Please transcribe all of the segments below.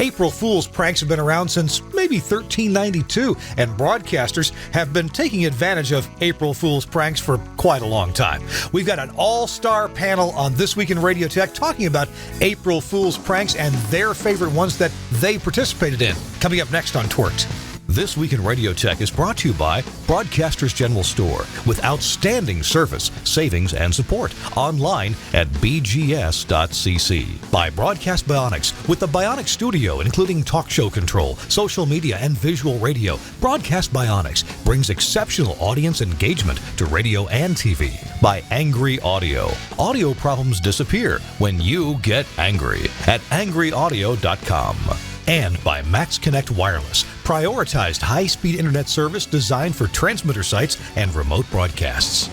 April Fool's pranks have been around since maybe 1392, and broadcasters have been taking advantage of April Fool's pranks for quite a long time. We've got an all-star panel on This Week in Radio Tech talking about April Fool's pranks and their favorite ones that they participated in. Coming up next on TWiRT. This Week in Radio Tech is brought to you by Broadcasters General Store with outstanding service, savings, and support. Online at bgs.cc. By Broadcast Bionics with the Bionic Studio, including talk show control, social media, and visual radio. Broadcast Bionics brings exceptional audience engagement to radio and TV. By Angry Audio. Audio problems disappear when you get angry at angryaudio.com. And by Max Connect Wireless, prioritized high-speed internet service designed for transmitter sites and remote broadcasts.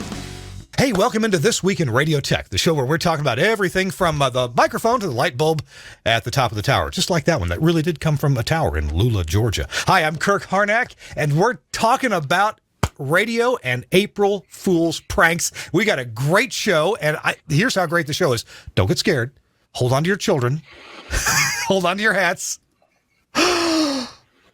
Hey, welcome into This Week in Radio Tech, the show where we're talking about everything from the microphone to the light bulb at the top of the tower, just like that one that really did come from a tower in Lula, Georgia. Hi, I'm Kirk Harnack, and we're talking about radio and April Fool's pranks. We got a great show, and here's how great the show is. Don't get scared. Hold on to your children. Hold on to your hats.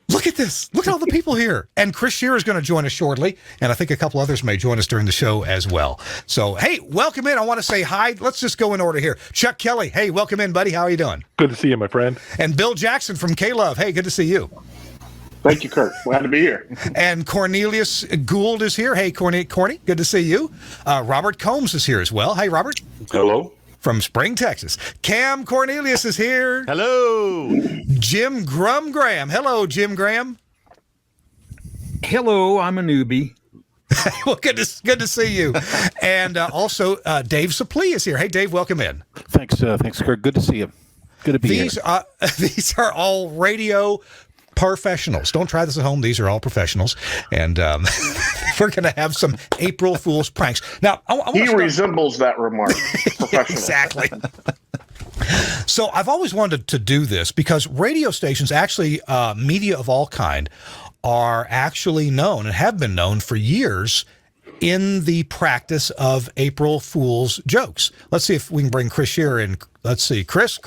Look at this. Look at all the people here. And Chris Shearer is going to join us shortly, and I think a couple others may join us during the show as well. So, hey, welcome in. I want to say hi. Let's just go in order here. Chuck Kelly, hey, welcome in, buddy. How are you doing? Good to see you, my friend. And Bill Jackson from KLOVE. Hey, good to see you. Thank you, Kurt. Glad to be here. And Cornelius Gould is here. Hey, Corny, good to see you. Robert Combs is here as well. Hey, Robert. Hello. From Spring, Texas. Cam Cornelius is here. Hello. Jim Graham. Hello, Jim Graham. Hello, I'm a newbie. Well, good to see you. And also, Dave Suplee is here. Hey, Dave, welcome in. Thanks, Kurt. Good to see you. Good to be here. These are all radio professionals. Don't try this at home. These are all professionals. And we're going to have some April Fool's pranks. Now, he resembles that remark. Professional. Exactly. So I've always wanted to do this because radio stations, actually media of all kind, are actually known and have been known for years in the practice of April Fool's jokes. Let's see if we can bring Chris Shearer in. Let's see. Chris,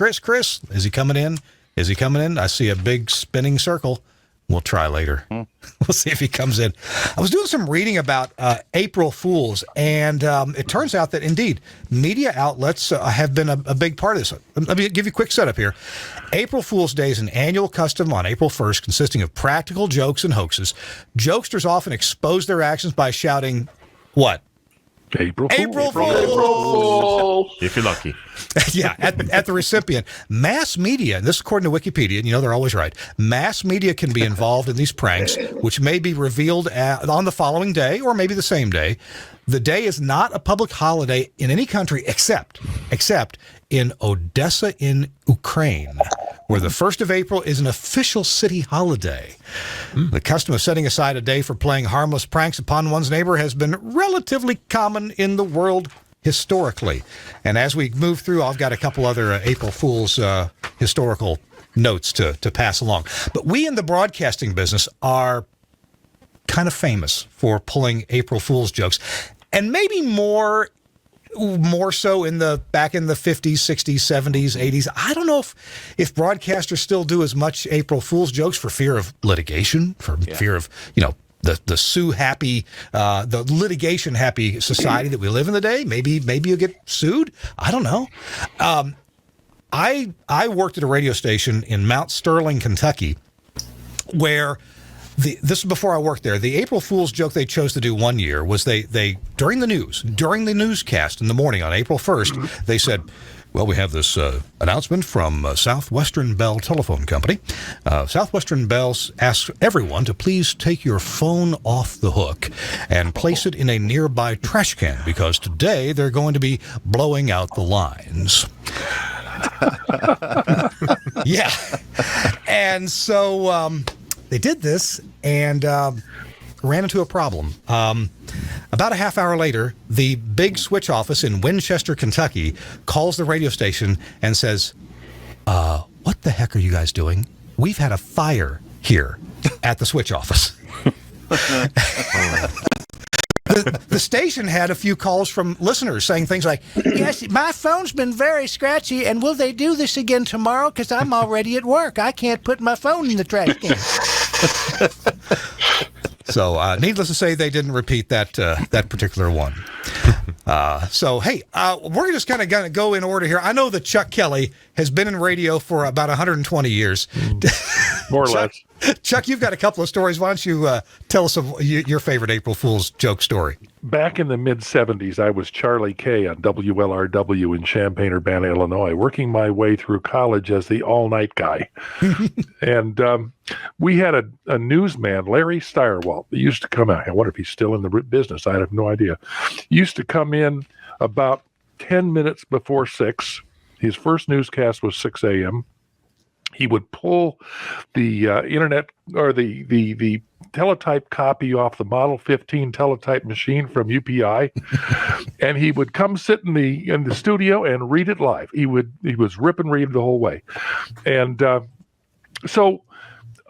is he coming in? I see a big spinning circle. We'll try later. We'll see if he comes in. I was doing some reading about April Fools, and it turns out that, indeed, media outlets have been a big part of this. Let me give you a quick setup here. April Fool's Day is an annual custom on April 1st consisting of practical jokes and hoaxes. Jokesters often expose their actions by shouting, what? April Fool. April Fool. If you're lucky. Yeah, at the recipient. Mass media, and this is according to Wikipedia, and you know they're always right, mass media can be involved in these pranks, which may be revealed on the following day or maybe the same day. The day is not a public holiday in any country except in Odessa in Ukraine, where the 1st of April is an official city holiday. The custom of setting aside a day for playing harmless pranks upon one's neighbor has been relatively common in the world historically. And as we move through, I've got a couple other April Fool's historical notes to pass along. But we in the broadcasting business are kind of famous for pulling April Fool's jokes, and maybe more so back in the 50s, 60s, 70s, 80s. I don't know if broadcasters still do as much April Fool's jokes for fear of litigation, fear of, the sue-happy, the litigation-happy society that we live in today. Maybe you'll get sued. I don't know. I worked at a radio station in Mount Sterling, Kentucky, where this is before I worked there. The April Fool's joke they chose to do one year was they during the newscast in the morning on April 1st, they said, well, we have this announcement from Southwestern Bell Telephone Company. Southwestern Bell asks everyone to please take your phone off the hook and place it in a nearby trash can because today they're going to be blowing out the lines. Yeah. And so they did this and ran into a problem. About a half hour later, the big switch office in Winchester, Kentucky, calls the radio station and says, what the heck are you guys doing? We've had a fire here at the switch office. the station had a few calls from listeners saying things like, "Yes, my phone's been very scratchy, and will they do this again tomorrow? Because I'm already at work. I can't put my phone in the trash can." So, needless to say, they didn't repeat that particular one. So, hey, we're just kind of going to go in order here. I know that Chuck Kelly has been in radio for about 120 years. More or less. Chuck, you've got a couple of stories. Why don't you tell us your favorite April Fool's joke story? Back in the mid-'70s, I was Charlie K on WLRW in Champaign-Urbana, Illinois, working my way through college as the all-night guy. And we had a newsman, Larry Steyerwalt, that used to come out. I wonder if he's still in the business. I have no idea. He used to come in about 10 minutes before 6. His first newscast was 6 a.m. He would pull the internet or the teletype copy off the Model 15 teletype machine from UPI, and he would come sit in the studio and read it live. He was rip and read the whole way, and so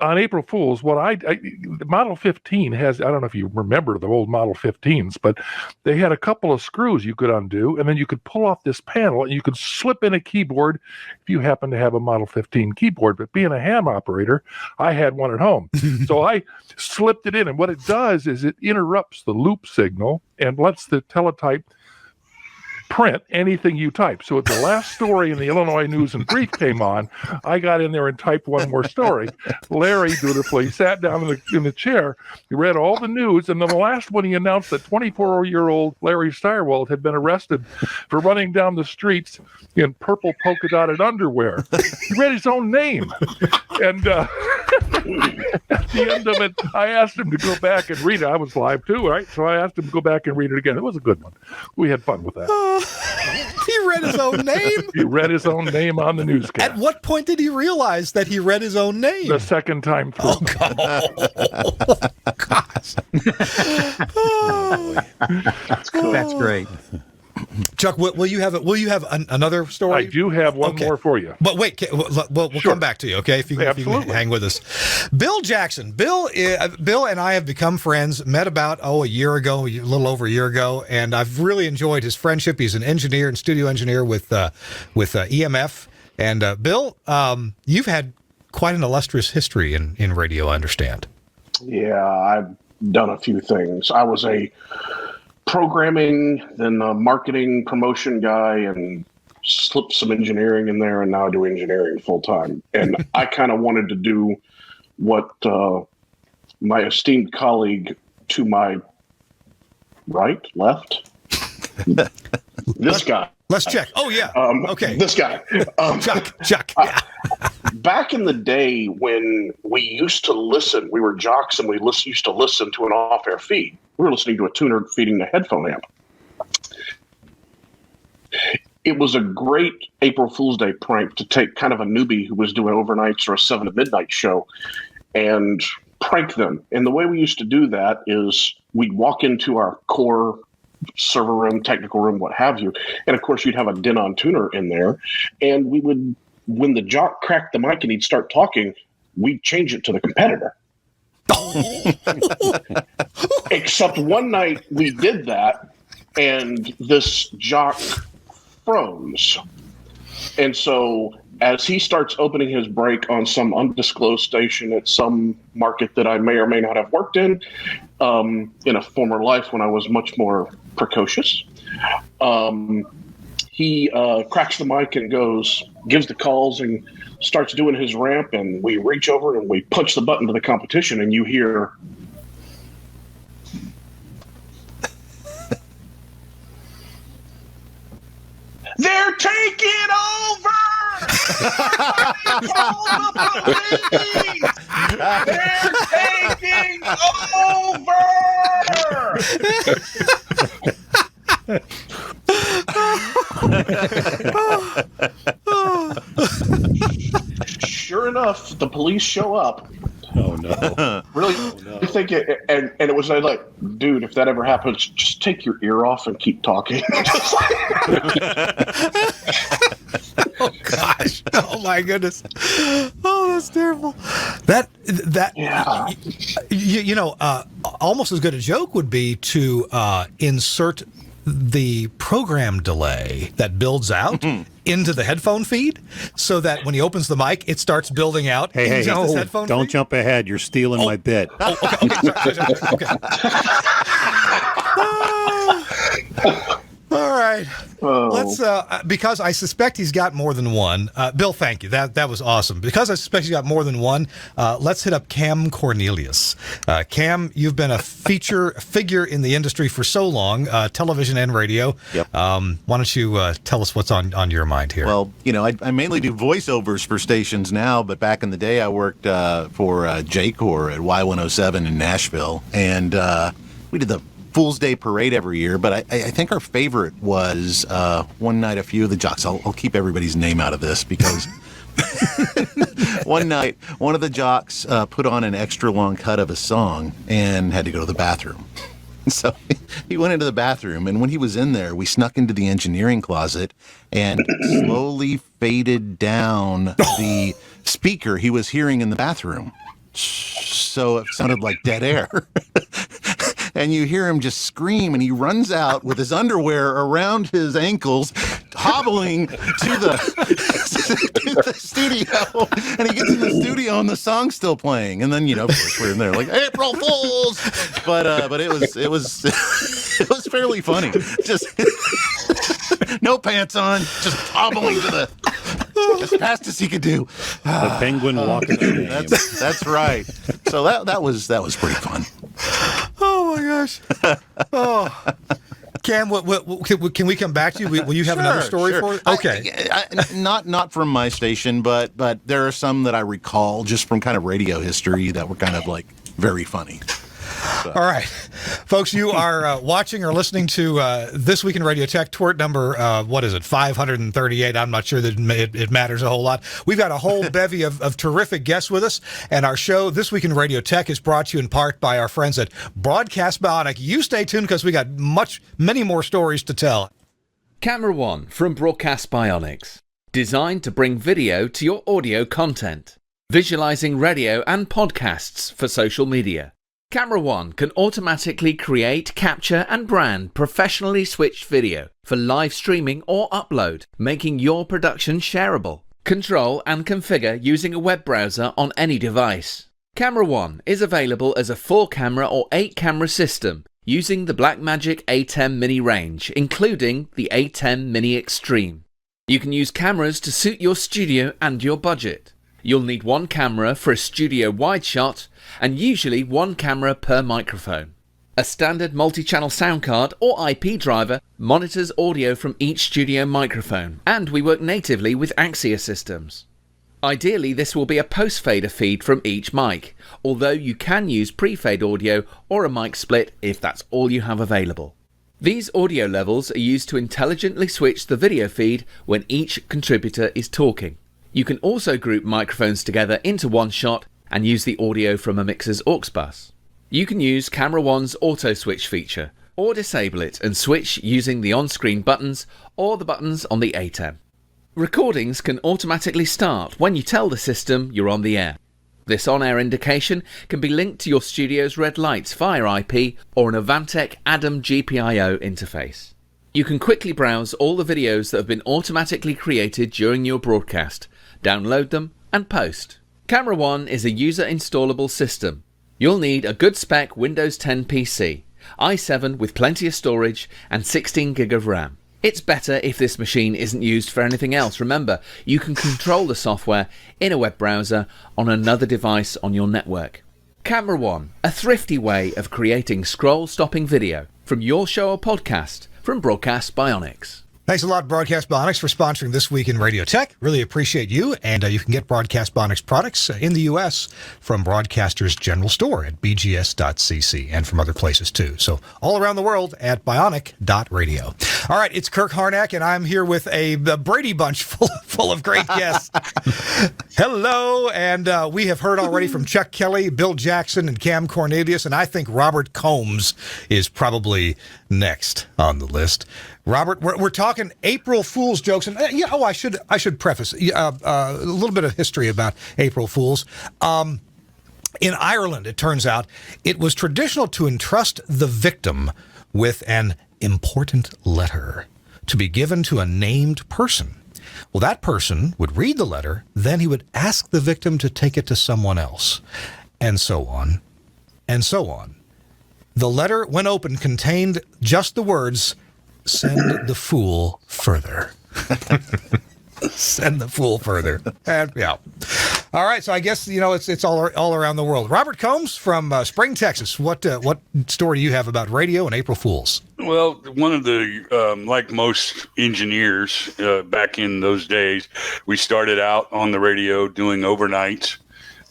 on April Fools, the Model 15 has, I don't know if you remember the old Model 15s, but they had a couple of screws you could undo, and then you could pull off this panel, and you could slip in a keyboard if you happen to have a Model 15 keyboard. But being a ham operator, I had one at home. So I slipped it in, and what it does is it interrupts the loop signal and lets the teletype print anything you type. So at the last story in the Illinois News and Brief came on, I got in there and typed one more story. Larry dutifully sat down in the chair. He read all the news, and then the last one he announced that 24-year-old Larry Steyerwalt had been arrested for running down the streets in purple polka dotted underwear. He read his own name. And at the end of it, I asked him to go back and read it. I was live too, right? So I asked him to go back and read it again. It was a good one. We had fun with that. He read his own name? He read his own name on the newscast. At what point did he realize that he read his own name? The second time through. Oh, gosh. That's cool. That's great. Chuck, will you have another story? I do have one more for you. But wait, we'll Sure. come back to you, okay? If you can hang with us. Bill Jackson. Bill and I have become friends, met about, a year ago, a little over a year ago, and I've really enjoyed his friendship. He's an engineer and studio engineer with EMF. And Bill, you've had quite an illustrious history in radio, I understand. Yeah, I've done a few things. I was a programming, then a marketing promotion guy, and slipped some engineering in there, and now I do engineering full time. And I kind of wanted to do what my esteemed colleague to my left, this guy. Let's check. Oh, yeah. Okay. This guy. Chuck. Yeah. Back in the day when we used to listen, we were jocks and we used to listen to an off-air feed. We were listening to a tuner feeding the headphone amp. It was a great April Fool's Day prank to take kind of a newbie who was doing overnights or a 7 to midnight show and prank them. And the way we used to do that is we'd walk into our core server room, technical room, what have you. And of course, you'd have a din-on tuner in there. And we would, when the jock cracked the mic and he'd start talking, we'd change it to the competitor. Except one night we did that, and this jock froze. And so as he starts opening his break on some undisclosed station at some market that I may or may not have worked in a former life when I was much more precocious, he cracks the mic and gives the calls and starts doing his ramp, and we reach over and we punch the button to the competition, and you hear, "They're taking over! Call the police! They're taking Sure enough, the police show up. Oh, no. Really? You think it, and it was like, dude, if that ever happens, just take your ear off and keep talking. Oh, gosh. Oh, my goodness. Oh, that's terrible. That Yeah. almost as good a joke would be to insert the program delay that builds out into the headphone feed so that when he opens the mic, it starts building out. Hey, his headphone don't feed. jump ahead. You're stealing my bit. Okay. All right. Let's because I suspect he's got more than one. Bill, thank you. That was awesome. Because I suspect he's got more than one, let's hit up Cam Cornelius. Cam, you've been a figure in the industry for so long, television and radio. Yep. Why don't you tell us what's on your mind here? Well, I mainly do voiceovers for stations now, but back in the day I worked for J-Core at Y107 in Nashville, and we did the Fool's Day parade every year, but I think our favorite was one night a few of the jocks, I'll keep everybody's name out of this because one night one of the jocks put on an extra long cut of a song and had to go to the bathroom. So he went into the bathroom, and when he was in there, we snuck into the engineering closet and slowly faded down the speaker he was hearing in the bathroom. So it sounded like dead air. And you hear him just scream, and he runs out with his underwear around his ankles, hobbling to the studio. And he gets in the studio, and the song's still playing. And then, of course, we're in there like April Fools. But it was it was fairly funny. Just no pants on, just hobbling to as fast as he could do. The penguin walk of shame. That's right. So that was pretty fun. Oh my gosh! Oh, Cam, can we come back to you? Will you have another story for us? Okay, not from my station, but there are some that I recall just from kind of radio history that were kind of like very funny. So. All right, folks, you are watching or listening to This Week in Radio Tech, TWiRT number, 538. I'm not sure that it matters a whole lot. We've got a whole bevy of terrific guests with us, and our show, This Week in Radio Tech, is brought to you in part by our friends at Broadcast Bionic. You stay tuned because we got many more stories to tell. Camera One from Broadcast Bionics, designed to bring video to your audio content, visualizing radio and podcasts for social media. Camera One can automatically create, capture and brand professionally switched video for live streaming or upload, making your production shareable. Control and configure using a web browser on any device. Camera One is available as a 4-camera or 8-camera system using the Blackmagic A10 Mini range, including the A10 Mini Extreme. You can use cameras to suit your studio and your budget. You'll need one camera for a studio wide shot and usually one camera per microphone. A standard multi-channel sound card or IP driver monitors audio from each studio microphone, and we work natively with Axia systems. Ideally, this will be a post-fader feed from each mic, although you can use pre-fade audio or a mic split if that's all you have available. These audio levels are used to intelligently switch the video feed when each contributor is talking. You can also group microphones together into one shot and use the audio from a mixer's aux bus. You can use Camera One's auto switch feature, or disable it and switch using the on-screen buttons or the buttons on the A10. Recordings can automatically start when you tell the system you're on the air. This on-air indication can be linked to your studio's red lights via IP or an Avantec Adam GPIO interface. You can quickly browse all the videos that have been automatically created during your broadcast, download them and post. Camera One is a user-installable system. You'll need a good spec Windows 10 PC, i7 with plenty of storage and 16 gig of RAM. It's better if this machine isn't used for anything else. Remember, you can control the software in a web browser on another device on your network. Camera One, a thrifty way of creating scroll-stopping video from your show or podcast from Broadcast Bionics. Thanks a lot, Broadcast Bionics, for sponsoring This Week in Radio Tech. Really appreciate you. And you can get Broadcast Bionics products in the U.S. from Broadcaster's General Store at bgs.cc and from other places, too. So all around the world at bionic.radio. All right, it's Kirk Harnack, and I'm here with a Brady Bunch full of great guests. Hello, and we have heard already from Chuck Kelly, Bill Jackson, and Cam Cornelius, and I think Robert Combs is probably next on the list. Robert, we're talking April Fool's jokes, and I should preface a little bit of history about April Fools. In Ireland, it turns out, it was traditional to entrust the victim with an important letter to be given to a named person. Well, that person would read the letter, then he would ask the victim to take it to someone else, and so on, and so on. The letter, when opened, contained just the words, "Send the fool further." Send the fool further. And yeah. All right, so I guess, it's all around the world. Robert Combs from Spring, Texas. What story do you have about radio and April Fools? Well, one of the, like most engineers back in those days, we started out on the radio doing overnights,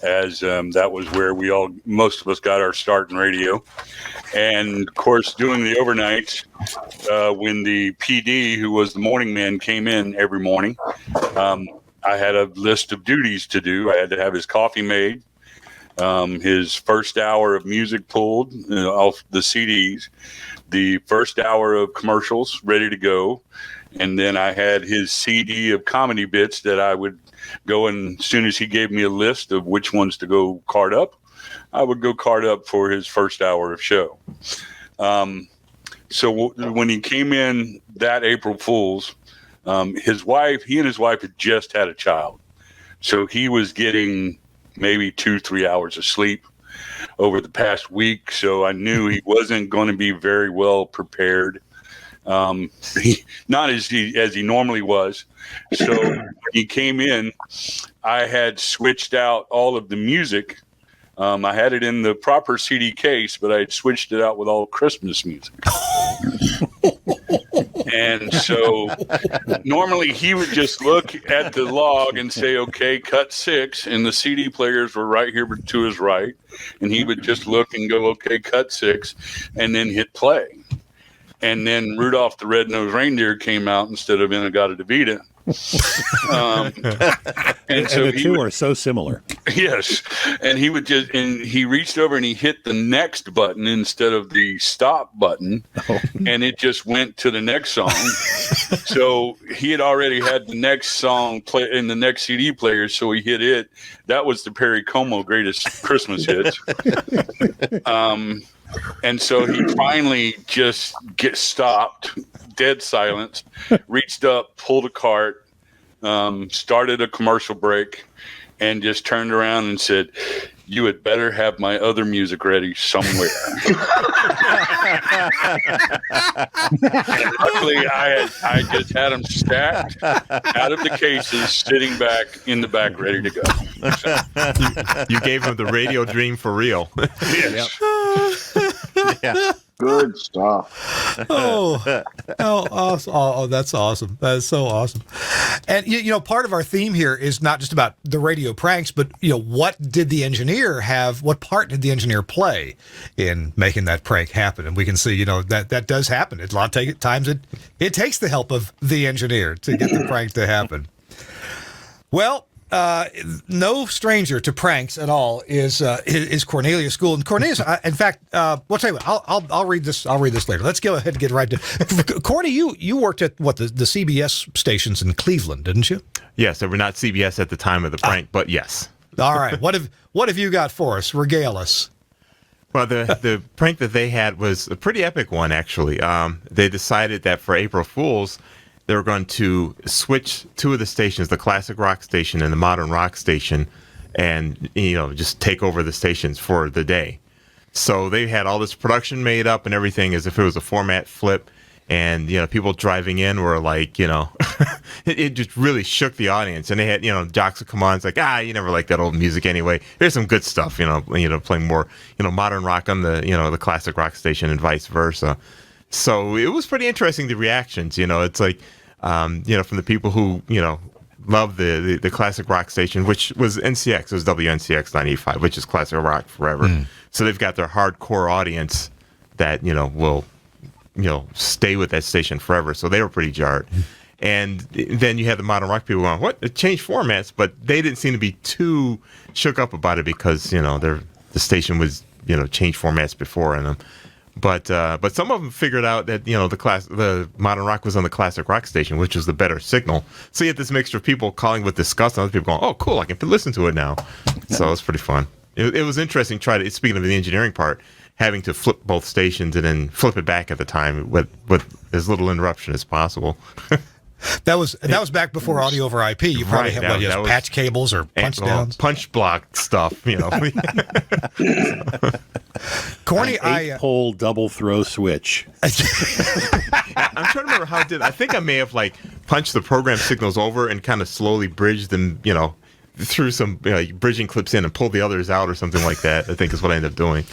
as that was where most of us got our start in radio. And of course, doing the overnights, when the PD, who was the morning man, came in every morning, I had a list of duties to do. I had to have his coffee made, his first hour of music pulled off the CDs, the first hour of commercials ready to go, and then I had his CD of comedy bits that I would go, and as soon as he gave me a list of which ones to go card up, I would go card up for his first hour of show. So when he came in that April Fool's, he and his wife had just had a child. So he was getting maybe 2-3 hours of sleep over the past week. So I knew he wasn't going to be very well prepared. Not as he normally was. So when he came in, I had switched out all of the music. I had it in the proper CD case, but I had switched it out with all Christmas music. And so normally he would just look at the log and say, okay, cut 6. And the CD players were right here to his right. And he would just look and go, okay, cut 6, and then hit play. And then Rudolph the Red-Nosed Reindeer came out instead of In-A-Gadda-Da-Vida. And so the two are so similar. Yes. And he would he reached over and he hit the next button instead of the stop button. Oh. And it just went to the next song. So he had already had the next song play in the next CD player. So he hit it. That was the Perry Como greatest Christmas hits. And so he finally just stopped, dead silence, reached up, pulled a cart, started a commercial break, and just turned around and said, "You had better have my other music ready somewhere." Luckily, I just had them stacked out of the cases, sitting back in the back, ready to go. You gave him the radio dream for real. Yes. Yeah. Good stuff. Awesome. Oh, that's awesome. That is so awesome. And, part of our theme here is not just about the radio pranks, but, what did the engineer have? What part did the engineer play in making that prank happen? And we can see, that does happen. It's a lot of times it takes the help of the engineer to get the prank to happen. Well, no stranger to pranks at all is Cornelius Gould. And Cornelius, in fact, tell you what, I'll read this. I'll read this later. Let's go ahead and get right to Corny. You worked at the CBS stations in Cleveland, didn't you? Yes, they were not CBS at the time of the prank, but yes. All right. What have you got for us? Regale us. Well, the prank that they had was a pretty epic one, actually. They decided that for April Fools, they were going to switch 2 of the stations, the classic rock station and the modern rock station, and just take over the stations for the day. So they had all this production made up and everything as if it was a format flip. And people driving in were like, it just really shook the audience. And they had jocks would come on. It's like, you never liked that old music anyway. Here's some good stuff. Playing more modern rock on the the classic rock station and vice versa. So it was pretty interesting, the reactions. It's like. From the people who, love the classic rock station, which was NCX, it was WNCX 95, which is classic rock forever. So they've got their hardcore audience that, will, stay with that station forever. So they were pretty jarred. And then you had the modern rock people going, what? It changed formats, but they didn't seem to be too shook up about it because, the station was, changed formats before in them. But some of them figured out that the modern rock was on the classic rock station, which was the better signal. So you had this mixture of people calling with disgust and other people going, "Oh, cool! I can listen to it now." So it's pretty fun. it was interesting. Speaking of the engineering part, having to flip both stations and then flip it back at the time with as little interruption as possible. That was back before audio over IP. You probably had patch cables or punch downs, punch block stuff. You know, corny. Pole double throw switch. I'm trying to remember how I think I may have punched the program signals over and kind of slowly bridged them. You know, threw some bridging clips in and pulled the others out or something like that. I think is what I ended up doing.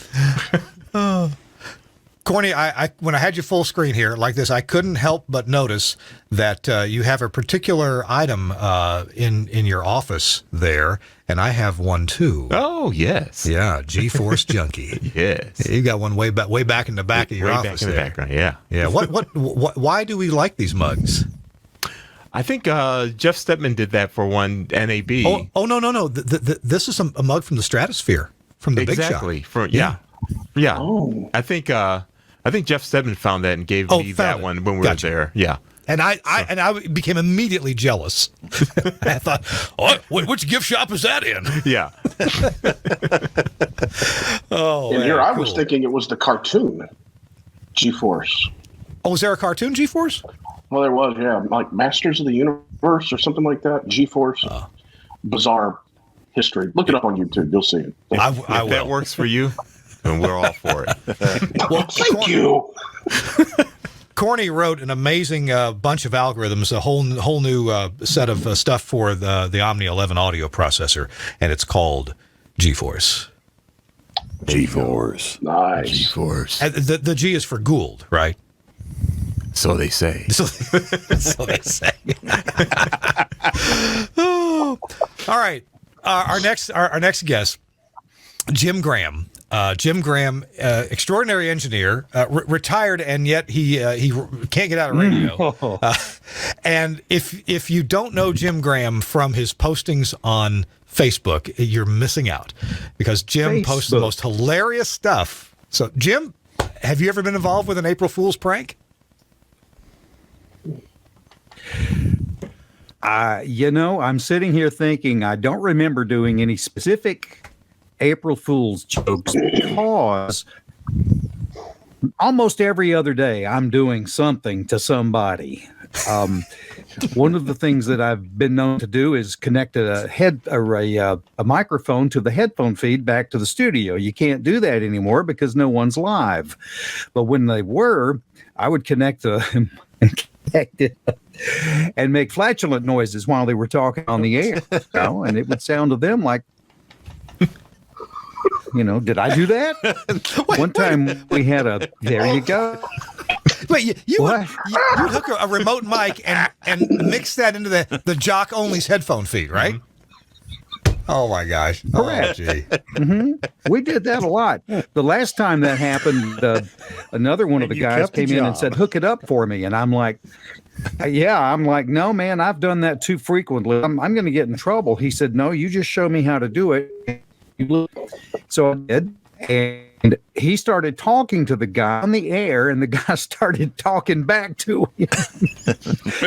Corny, when I had you full screen here like this, I couldn't help but notice that you have a particular item in your office there, and I have one too. Oh, yes. Yeah, GeForce Junkie. Yes. You got one way back in the back of your office. Way back in the background, yeah. Yeah. What? Why do we like these mugs? I think Jeff Stepman did that for one NAB. Oh no. This is a mug from the Stratosphere, from the Big Shot. Exactly. Yeah. Oh. I think Jeff Stedman found that and gave me that one when we were there. Yeah. And I became immediately jealous. I thought, which gift shop is that in? Yeah. I was thinking it was the cartoon GeForce. Oh, was there a cartoon GeForce? Well, there was, yeah, like Masters of the Universe or something like that. GeForce. Bizarre history. Look it up on YouTube. You'll see it. If that works for you, then we're all for it. Well, thank you. Corny wrote an amazing bunch of algorithms, a whole new set of stuff for the Omni 11 audio processor, and it's called GeForce. GeForce. Nice. GeForce. And the G is for Gould, right? So they say. So they say. Oh. All right. Our next guest, Jim Graham. Jim Graham, extraordinary engineer, retired, and yet he can't get out of radio. And if you don't know Jim Graham from his postings on Facebook, you're missing out, because Jim posts the most hilarious stuff. So, Jim, have you ever been involved with an April Fool's prank? I'm sitting here thinking I don't remember doing any specific April Fool's jokes, because almost every other day I'm doing something to somebody. One of the things that I've been known to do is connect a microphone to the headphone feed back to the studio. You can't do that anymore because no one's live. But when they were, I would connect it and make flatulent noises while they were talking on the air, and it would sound to them like, did I do that? One time we had there you go. Wait, you would hook a remote mic and mix that into the jock only's headphone feed, right? Mm-hmm. Oh my gosh. Correct. Oh, gee. Mm-hmm. We did that a lot. The last time that happened, another one of the guys came in and said, "Hook it up for me." And I'm like, no, man, I've done that too frequently. I'm going to get in trouble. He said, "No, you just show me how to do it." So I did. And he started talking to the guy on the air, and the guy started talking back to him.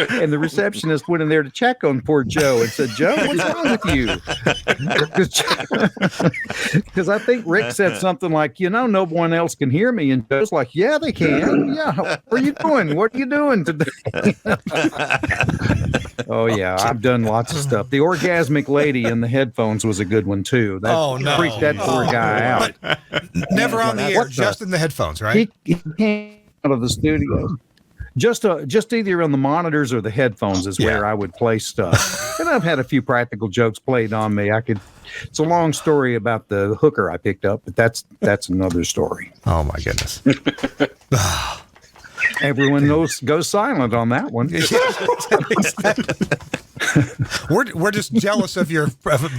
And the receptionist went in there to check on poor Joe and said, "Joe, what's wrong with you?" Because I think Rick said something like, no one else can hear me. And Joe's like, "Yeah, they can. Yeah, what are you doing? What are you doing today?" Oh, yeah, I've done lots of stuff. The orgasmic lady in the headphones was a good one, too. That freaked that poor guy out. But never on the air, just in the headphones, right? He came out of the studio. Just either on the monitors or the headphones is where I would play stuff. And I've had a few practical jokes played on me. It's a long story about the hooker I picked up, but that's another story. Oh my goodness. Everyone goes silent on that one. We're just jealous of your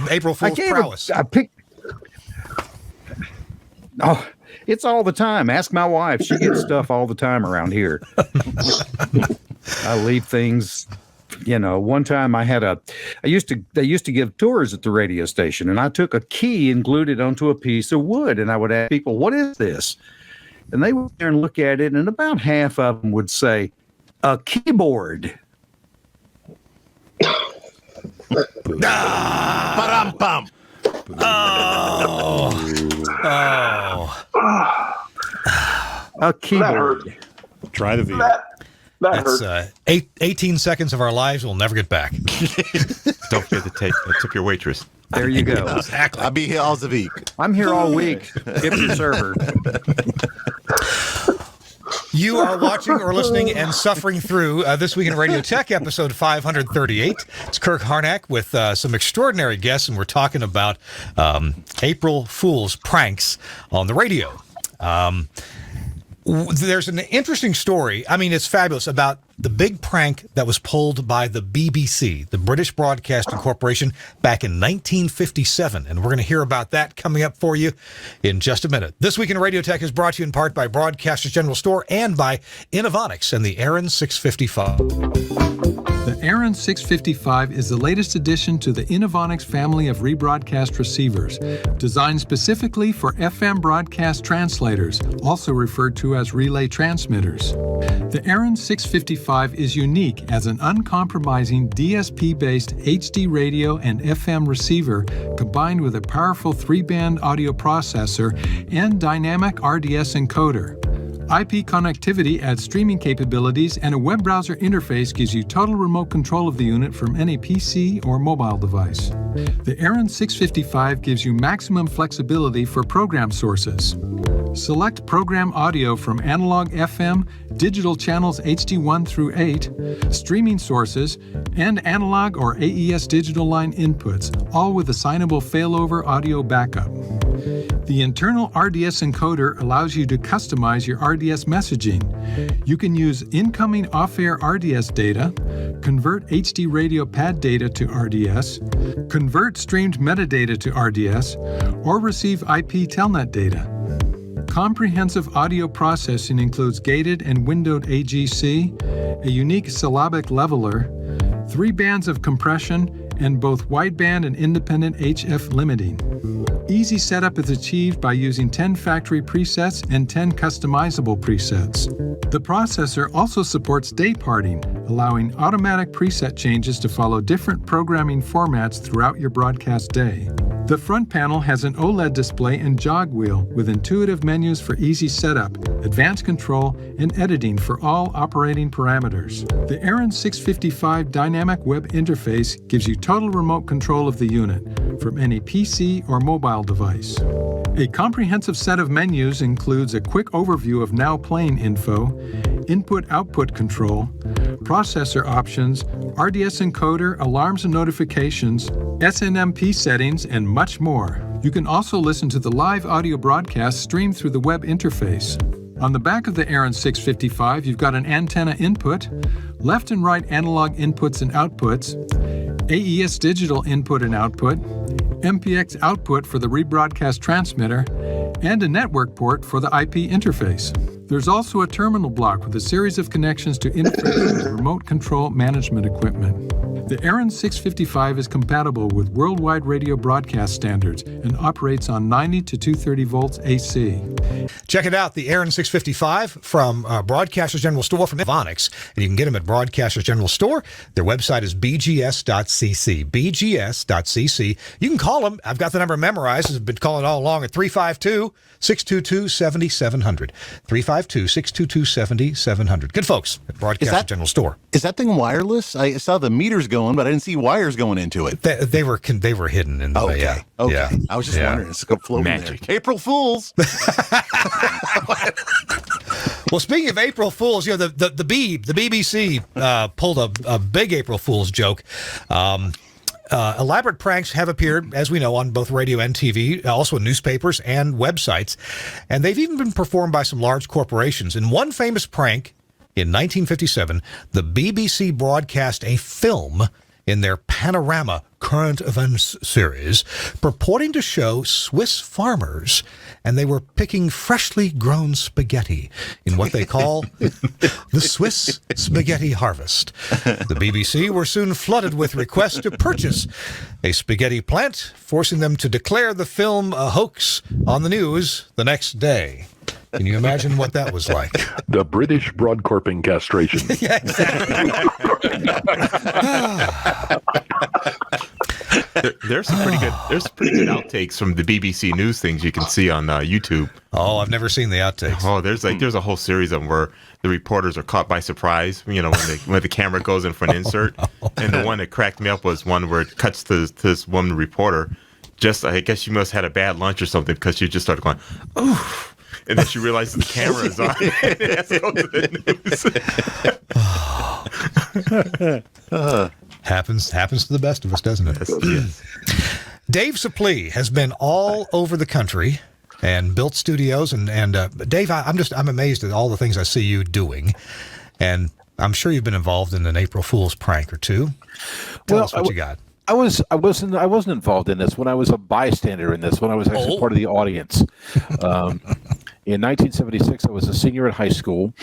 April Fool's prowess. It's all the time. Ask my wife. She gets stuff all the time around here. I leave things. One time they used to give tours at the radio station, and I took a key and glued it onto a piece of wood, and I would ask people, "What is this?" And they would there and look at it, and about half of them would say, "A keyboard." Ba-dum-bum. Oh. A keyboard. That hurt. Try the V. That That's hurt. 18 seconds of our lives we'll never get back. Don't forget to tip your waitress. There you go. Exactly. I'll be here all the week. I'm here all week. Tip your server. You are watching or listening and suffering through This Week in Radio Tech, episode 538. It's Kirk Harnack with some extraordinary guests, and we're talking about April Fool's pranks on the radio. There's an interesting story. I mean, it's fabulous, about the big prank that was pulled by the BBC, the British Broadcasting Corporation, back in 1957. And we're going to hear about that coming up for you in just a minute. This Week in Radio Tech is brought to you in part by Broadcasters General Store and by Innovonix and the Aaron 655. The Aaron 655 is the latest addition to the Innovonix family of rebroadcast receivers, designed specifically for FM broadcast translators, also referred to as relay transmitters. The Aaron 655 is unique as an uncompromising DSP-based HD radio and FM receiver combined with a powerful 3-band audio processor and dynamic RDS encoder. IP connectivity adds streaming capabilities, and a web browser interface gives you total remote control of the unit from any PC or mobile device. The Aaron 655 gives you maximum flexibility for program sources. Select program audio from analog FM, digital channels HD1 through 8, streaming sources, and analog or AES digital line inputs, all with assignable failover audio backup. The internal RDS encoder allows you to customize your RDS messaging. You can use incoming off-air RDS data, convert HD radio pad data to RDS, convert streamed metadata to RDS, or receive IP telnet data. Comprehensive audio processing includes gated and windowed AGC, a unique syllabic leveler, 3 bands of compression, and both wideband and independent HF limiting. Easy setup is achieved by using 10 factory presets and 10 customizable presets. The processor also supports day parting, allowing automatic preset changes to follow different programming formats throughout your broadcast day. The front panel has an OLED display and jog wheel with intuitive menus for easy setup, advanced control, and editing for all operating parameters. The Aaron 655 dynamic web interface gives you total remote control of the unit from any PC or mobile device. A comprehensive set of menus includes a quick overview of now playing info, input-output control, processor options, RDS encoder, alarms and notifications, SNMP settings, and much more. You can also listen to the live audio broadcast streamed through the web interface. On the back of the Aaron 655, you've got an antenna input, left and right analog inputs and outputs, AES digital input and output, MPX output for the rebroadcast transmitter, and a network port for the IP interface. There's also a terminal block with a series of connections to interface with remote control management equipment. The Aaron 655 is compatible with worldwide radio broadcast standards and operates on 90 to 230 volts AC. Check it out, the Aaron 655 from Broadcasters General Store from Innovonix. And you can get them at Broadcasters General Store. Their website is bgs.cc, bgs.cc. You can call them. I've got the number memorized. I've been calling all along at 352-622-7700. 352-622-7700. Good folks at Broadcasters General Store. Is that thing wireless? I saw the meters going, but I didn't see wires going into it. They were hidden in the Okay. yeah. Okay. Yeah. I was just wondering. It's floating Magic. there. April Fools. Well, speaking of April Fools, the BBC pulled a big April Fool's joke. Elaborate pranks have appeared, as we know, on both radio and TV, also in newspapers and websites, and they've even been performed by some large corporations. In one famous prank, in 1957, the BBC broadcast a film in their Panorama Current Events series purporting to show Swiss farmers, and they were picking freshly grown spaghetti in what they call the Swiss spaghetti harvest. The BBC were soon flooded with requests to purchase a spaghetti plant, forcing them to declare the film a hoax on the news the next day. Can you imagine what that was like? The British broadcorping castration. Yeah, exactly. There's some pretty good outtakes from the BBC News things you can see on YouTube. Oh, I've never seen the outtakes. Oh, there's a whole series of them where the reporters are caught by surprise. When the camera goes in for an insert, and the one that cracked me up was one where it cuts to this woman reporter. Just, I guess she must have had a bad lunch or something because she just started going, oof. And then she realizes the camera is on. It has to go to the news. Happens to the best of us, doesn't it? Yes. Dave Suplee has been all over the country and built studios. And Dave, I'm amazed at all the things I see you doing. And I'm sure you've been involved in an April Fool's prank or two. Tell us what you got. I wasn't involved in this when I was a bystander in this, when I was actually part of the audience. In 1976, I was a senior in high school,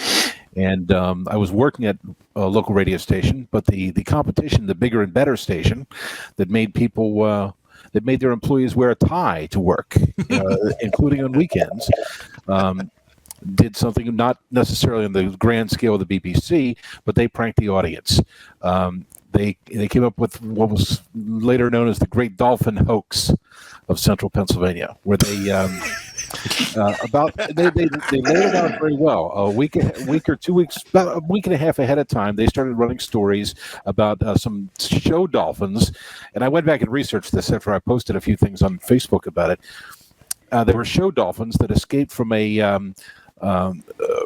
and I was working at a local radio station, but the competition, the bigger and better station that made people that made their employees wear a tie to work, including on weekends, did something not necessarily on the grand scale of the BBC, but they pranked the audience. They came up with what was later known as the Great Dolphin Hoax of Central Pennsylvania, where they laid it out very well. A week or 2 weeks, about a week and a half ahead of time, they started running stories about some show dolphins, and I went back and researched this after I posted a few things on Facebook about it. There were show dolphins that escaped from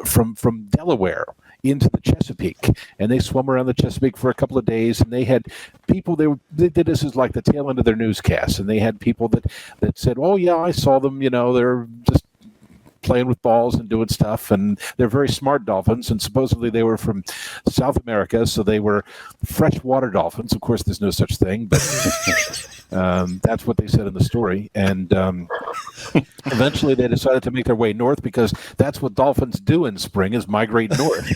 from Delaware into the Chesapeake, and they swam around the Chesapeake for a couple of days, and they had people, they did this as like the tail end of their newscasts, and they had people that said, oh yeah, I saw them, they're just playing with balls and doing stuff, and they're very smart dolphins, and supposedly they were from South America, so they were freshwater dolphins. Of course, there's no such thing, but that's what they said in the story. And eventually they decided to make their way north, because that's what dolphins do in spring, is migrate north.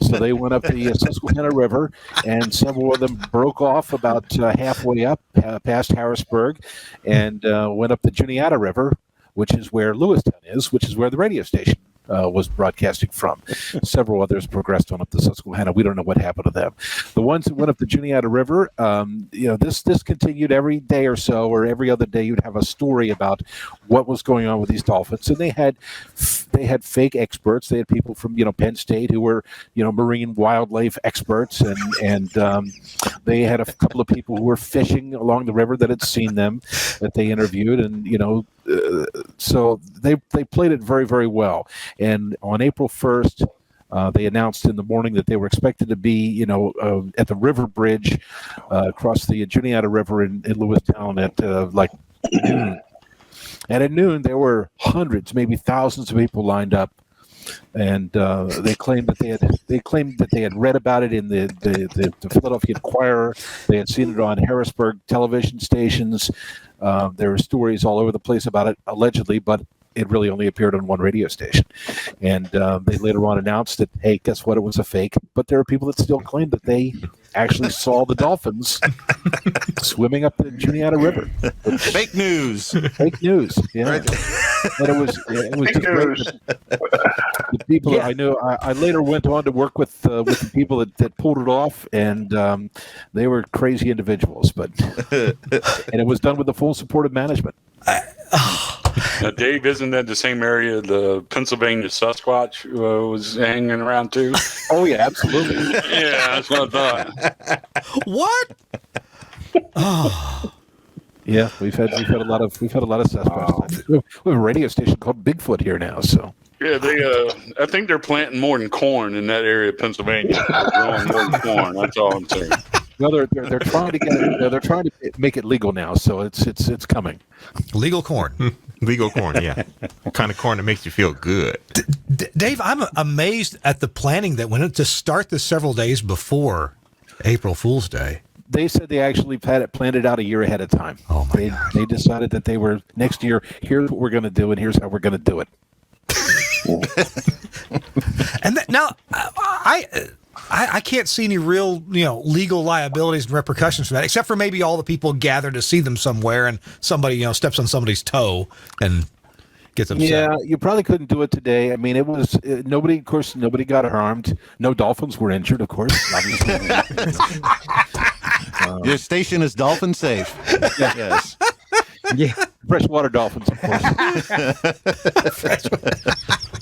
So they went up the Susquehanna River, and several of them broke off about halfway up past Harrisburg, and went up the Juniata River, which is where Lewistown is, which is where the radio station was broadcasting from. Several others progressed on up the Susquehanna. We don't know what happened to them. The ones that went up the Juniata River, this continued every day or so, or every other day. You'd have a story about what was going on with these dolphins, and they had fake experts. They had people from Penn State who were marine wildlife experts, and they had a couple of people who were fishing along the river that had seen them, that they interviewed, and so they played it very, very well. And on April 1st, they announced in the morning that they were expected to be, at the river bridge across the Juniata River in Lewistown at like noon. And at noon, there were hundreds, maybe thousands of people lined up. And they claimed that they had read about it in the Philadelphia Inquirer. They had seen it on Harrisburg television stations. There were stories all over the place about it, allegedly, but it really only appeared on one radio station. And they later on announced that, hey, guess what? It was a fake. But there are people that still claim that they actually saw the dolphins swimming up the Juniata River. Fake news. Fake news. Yeah. And it was just great. The people I knew, I later went on to work with the people that pulled it off, and they were crazy individuals. But and it was done with the full support of management. Now, Dave, isn't that the same area the Pennsylvania Sasquatch was hanging around too? Oh yeah, absolutely. Yeah, that's what I thought. What? Oh. Yeah, we've had a lot of Sasquatch. We have a radio station called Bigfoot here now, so. Yeah, I think they're planting more than corn in that area of Pennsylvania. They're growing more than corn. That's all I'm saying. No, they're trying to get it. They're trying to make it legal now, so it's coming. Legal corn. Legal corn, yeah. Kind of corn that makes you feel good. Dave, I'm amazed at the planning that went into start this several days before April Fool's Day. They said they actually planned it out a year ahead of time. Oh my God. They decided that they were next year. Here's what we're going to do, and here's how we're going to do it. And now I can't see any real, legal liabilities and repercussions for that, except for maybe all the people gather to see them somewhere, and somebody, steps on somebody's toe and gets upset. Yeah, you probably couldn't do it today. I mean, it was nobody. Of course, nobody got harmed. No dolphins were injured. Of course, obviously. Your station is dolphin safe. Yes. Yeah, freshwater dolphins, of course.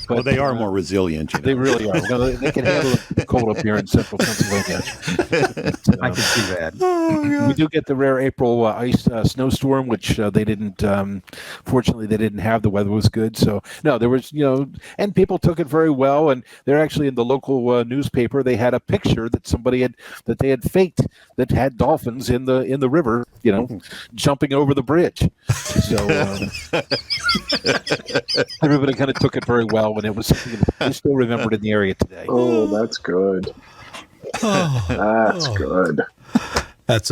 Well, they are more resilient. You know? They really are. No, they can handle the cold up here in central Pennsylvania. I can see that. We do get the rare April ice snowstorm, which they didn't. Fortunately, they didn't have. The weather was good, so no, there was and people took it very well. And they're actually in the local newspaper. They had a picture that they had faked that had dolphins in the river, jumping over the bridge. So everybody kind of took it very well, and it was something that they still remembered in the area today. Oh, that's good. That's good. That's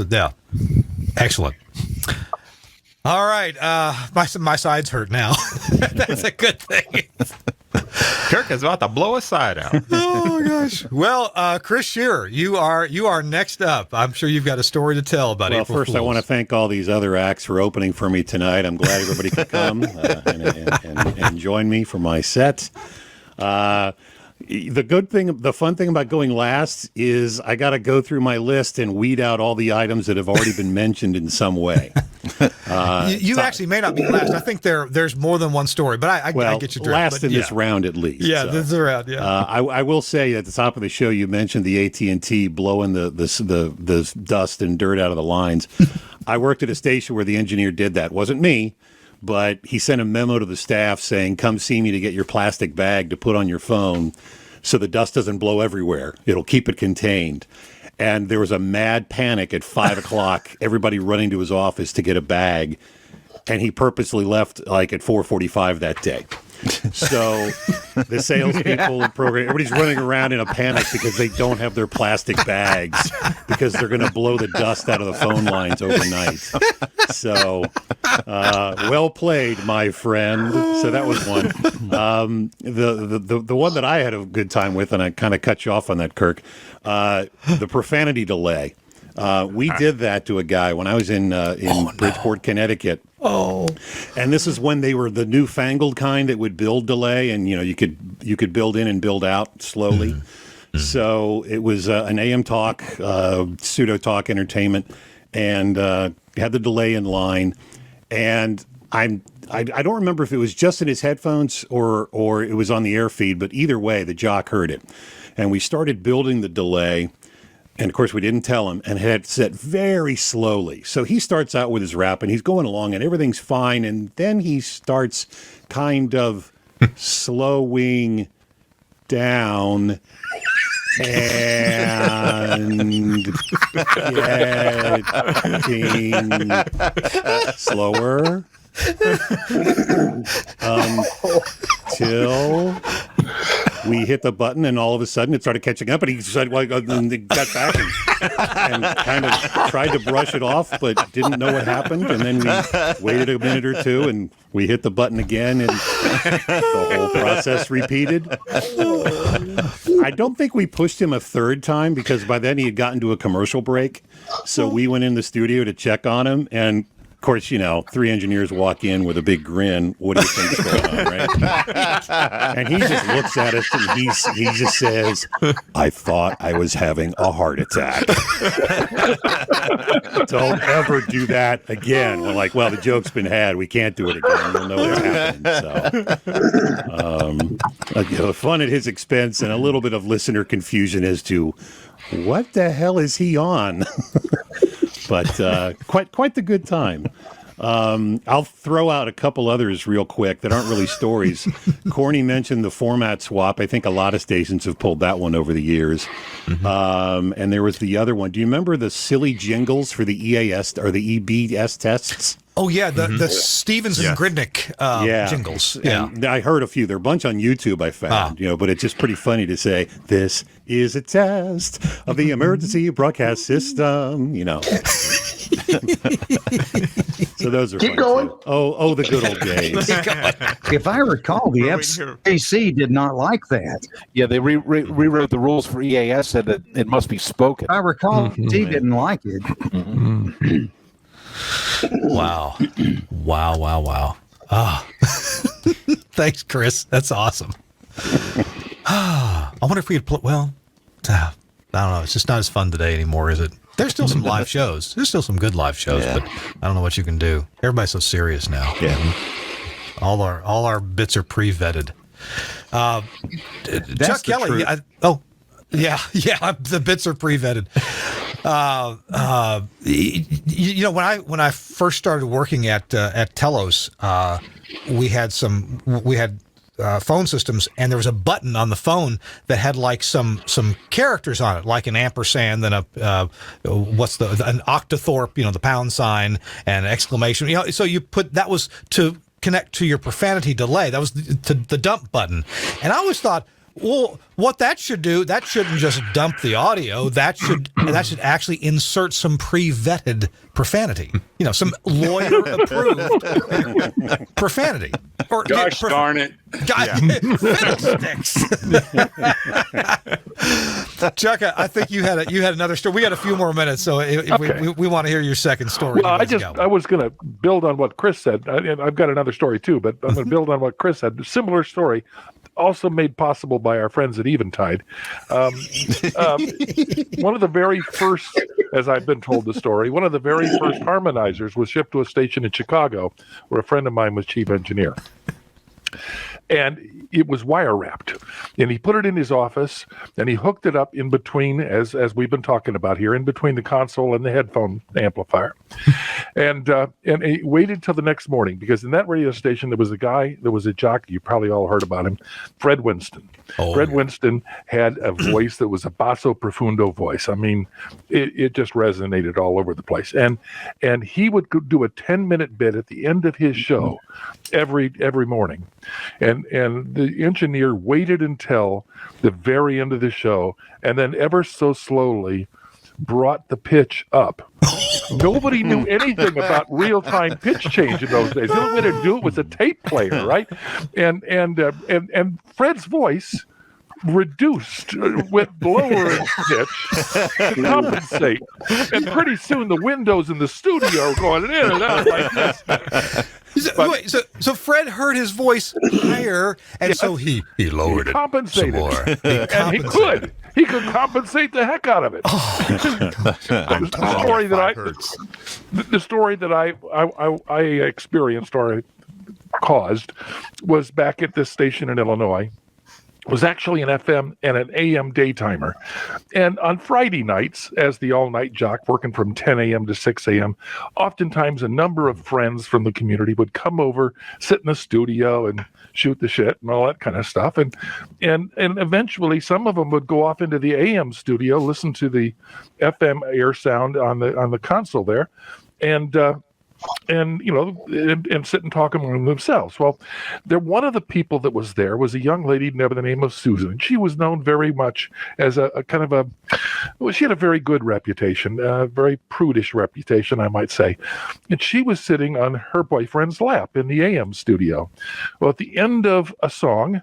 excellent. All right, my sides hurt now. That's a good thing. Kirk is about to blow a side out. Oh my gosh! Well, Chris Shearer, you are next up. I'm sure you've got a story to tell about April Fools. First, I want to thank all these other acts for opening for me tonight. I'm glad everybody could come and join me for my set. The fun thing about going last is I got to go through my list and weed out all the items that have already been mentioned in some way. You actually may not be last. I think there's more than one story, but I get you drift. Last in this round at least. Yeah, this round. Yeah. I will say at the top of the show you mentioned the AT&T blowing the dust and dirt out of the lines. I worked at a station where the engineer did that. It wasn't me. But he sent a memo to the staff saying, come see me to get your plastic bag to put on your phone so the dust doesn't blow everywhere. It'll keep it contained. And there was a mad panic at 5 o'clock, everybody running to his office to get a bag. And he purposely left like at 4:45 that day. So the salespeople and program, everybody's running around in a panic because they don't have their plastic bags because they're going to blow the dust out of the phone lines overnight. So well played, my friend. So that was one. The one that I had a good time with, and I kind of cut you off on that, Kirk, the profanity delay. We did that to a guy when I was in Bridgeport, Connecticut. Oh, and this is when they were the newfangled kind that would build delay, and you could build in and build out slowly. Mm-hmm. So it was an AM talk, pseudo talk entertainment, and had the delay in line. And I don't remember if it was just in his headphones or it was on the air feed, but either way, the jock heard it, and we started building the delay. And, of course, we didn't tell him and had it set very slowly. So he starts out with his rap, and he's going along, and everything's fine. And then he starts kind of slowing down and getting slower until we hit the button, and all of a sudden it started catching up, and he said, well, and he got back and kind of tried to brush it off, but didn't know what happened. And then we waited a minute or two, and we hit the button again, and the whole process repeated. I don't think we pushed him a third time because by then he had gotten to a commercial break. So we went in the studio to check on him, and of course, three engineers walk in with a big grin. What do you think's going on, right? And he just looks at us and he just says, I thought I was having a heart attack. Don't ever do that again. We're like, well, the joke's been had. We can't do it again. You'll know what's happening. So, fun at his expense and a little bit of listener confusion as to what the hell is he on? But quite the good time. I'll throw out a couple others real quick that aren't really stories. Corny mentioned the format swap. I think a lot of stations have pulled that one over the years. Mm-hmm. And there was the other one. Do you remember the silly jingles for the EAS or the EBS tests? Oh, yeah, the Stevens and Gridnick jingles. Yeah, and I heard a few. They're a bunch on YouTube, I found, but it's just pretty funny to say, this is a test of the emergency broadcast system, So those are Keep going. Too. Oh, the good old days. If I recall, the FCC did not like that. Yeah, they rewrote the rules for EAS, said that it must be spoken. I recall he didn't like it. Mm-hmm. Wow. Thanks, Chris. That's awesome. I wonder if we could play. Well, I don't know. It's just not as fun today anymore, is it? There's still some live shows. There's still some good live shows, but I don't know what you can do. Everybody's so serious now. Yeah. All our bits are pre-vetted. Chuck Kelly. The bits are pre-vetted. When I first started working at Telos, we had phone systems, and there was a button on the phone that had like some characters on it, like an ampersand, then an octothorpe, the pound sign, and exclamation. So you put that was to connect to your profanity delay. That was the dump button, and I always thought, well, what that should do, that shouldn't just dump the audio. That should actually insert some pre-vetted profanity. Some lawyer-approved profanity. Or, gosh darn it! Fiddlesticks. Chuck, I think you had another story. We got a few more minutes, so we want to hear your second story. Well, I was going to build on what Chris said. I've got another story too, but I'm going to build on what Chris said. A similar story, also made possible by our friends at Eventide. One of the very first, as I've been told the story, one of the very first harmonizers was shipped to a station in Chicago where a friend of mine was chief engineer. And it was wire wrapped, and he put it in his office, and he hooked it up in between, as we've been talking about here, in between the console and the headphone amplifier, and he waited till the next morning, because in that radio station there was a jockey, you probably all heard about him, Fred Winston. Winston had a voice that was a basso profundo voice. I mean, it just resonated all over the place, and he would do a 10-minute bit at the end of his show every morning. And the engineer waited until the very end of the show, and then ever so slowly brought the pitch up. Nobody knew anything about real-time pitch change in those days. The only way to do it was a tape player, right? And Fred's voice reduced, went lower in pitch to compensate. And pretty soon the windows in the studio are going in and out like this. So Fred heard his voice higher, and so he lowered it some more. And he could compensate the heck out of it. The story that I experienced or caused was back at this station in Illinois. Was actually an FM and an AM daytimer. And on Friday nights, as the all-night jock working from 10 a.m. to 6 a.m., oftentimes a number of friends from the community would come over, sit in the studio and shoot the shit and all that kind of stuff. And eventually some of them would go off into the AM studio, listen to the FM air sound on the console there, and sit and talk among themselves. Well, one of the people that was there was a young lady by the name of Susan. She was known very much as she had a very good reputation, a very prudish reputation, I might say. And she was sitting on her boyfriend's lap in the AM studio. Well, at the end of a song,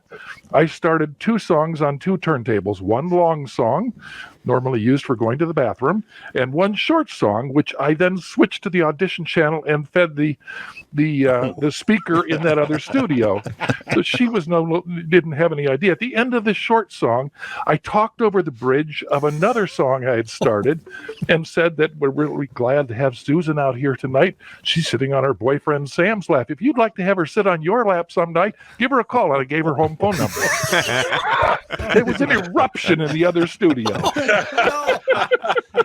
I started 2 songs on 2 turntables, one long song, normally used for going to the bathroom, and one short song, which I then switched to the audition channel and fed the speaker in that other studio. So she didn't have any idea. At the end of the short song, I talked over the bridge of another song I had started and said that we're really glad to have Susan out here tonight. She's sitting on her boyfriend Sam's lap. If you'd like to have her sit on your lap some night, give her a call. And I gave her home phone number. There was an eruption in the other studio. No.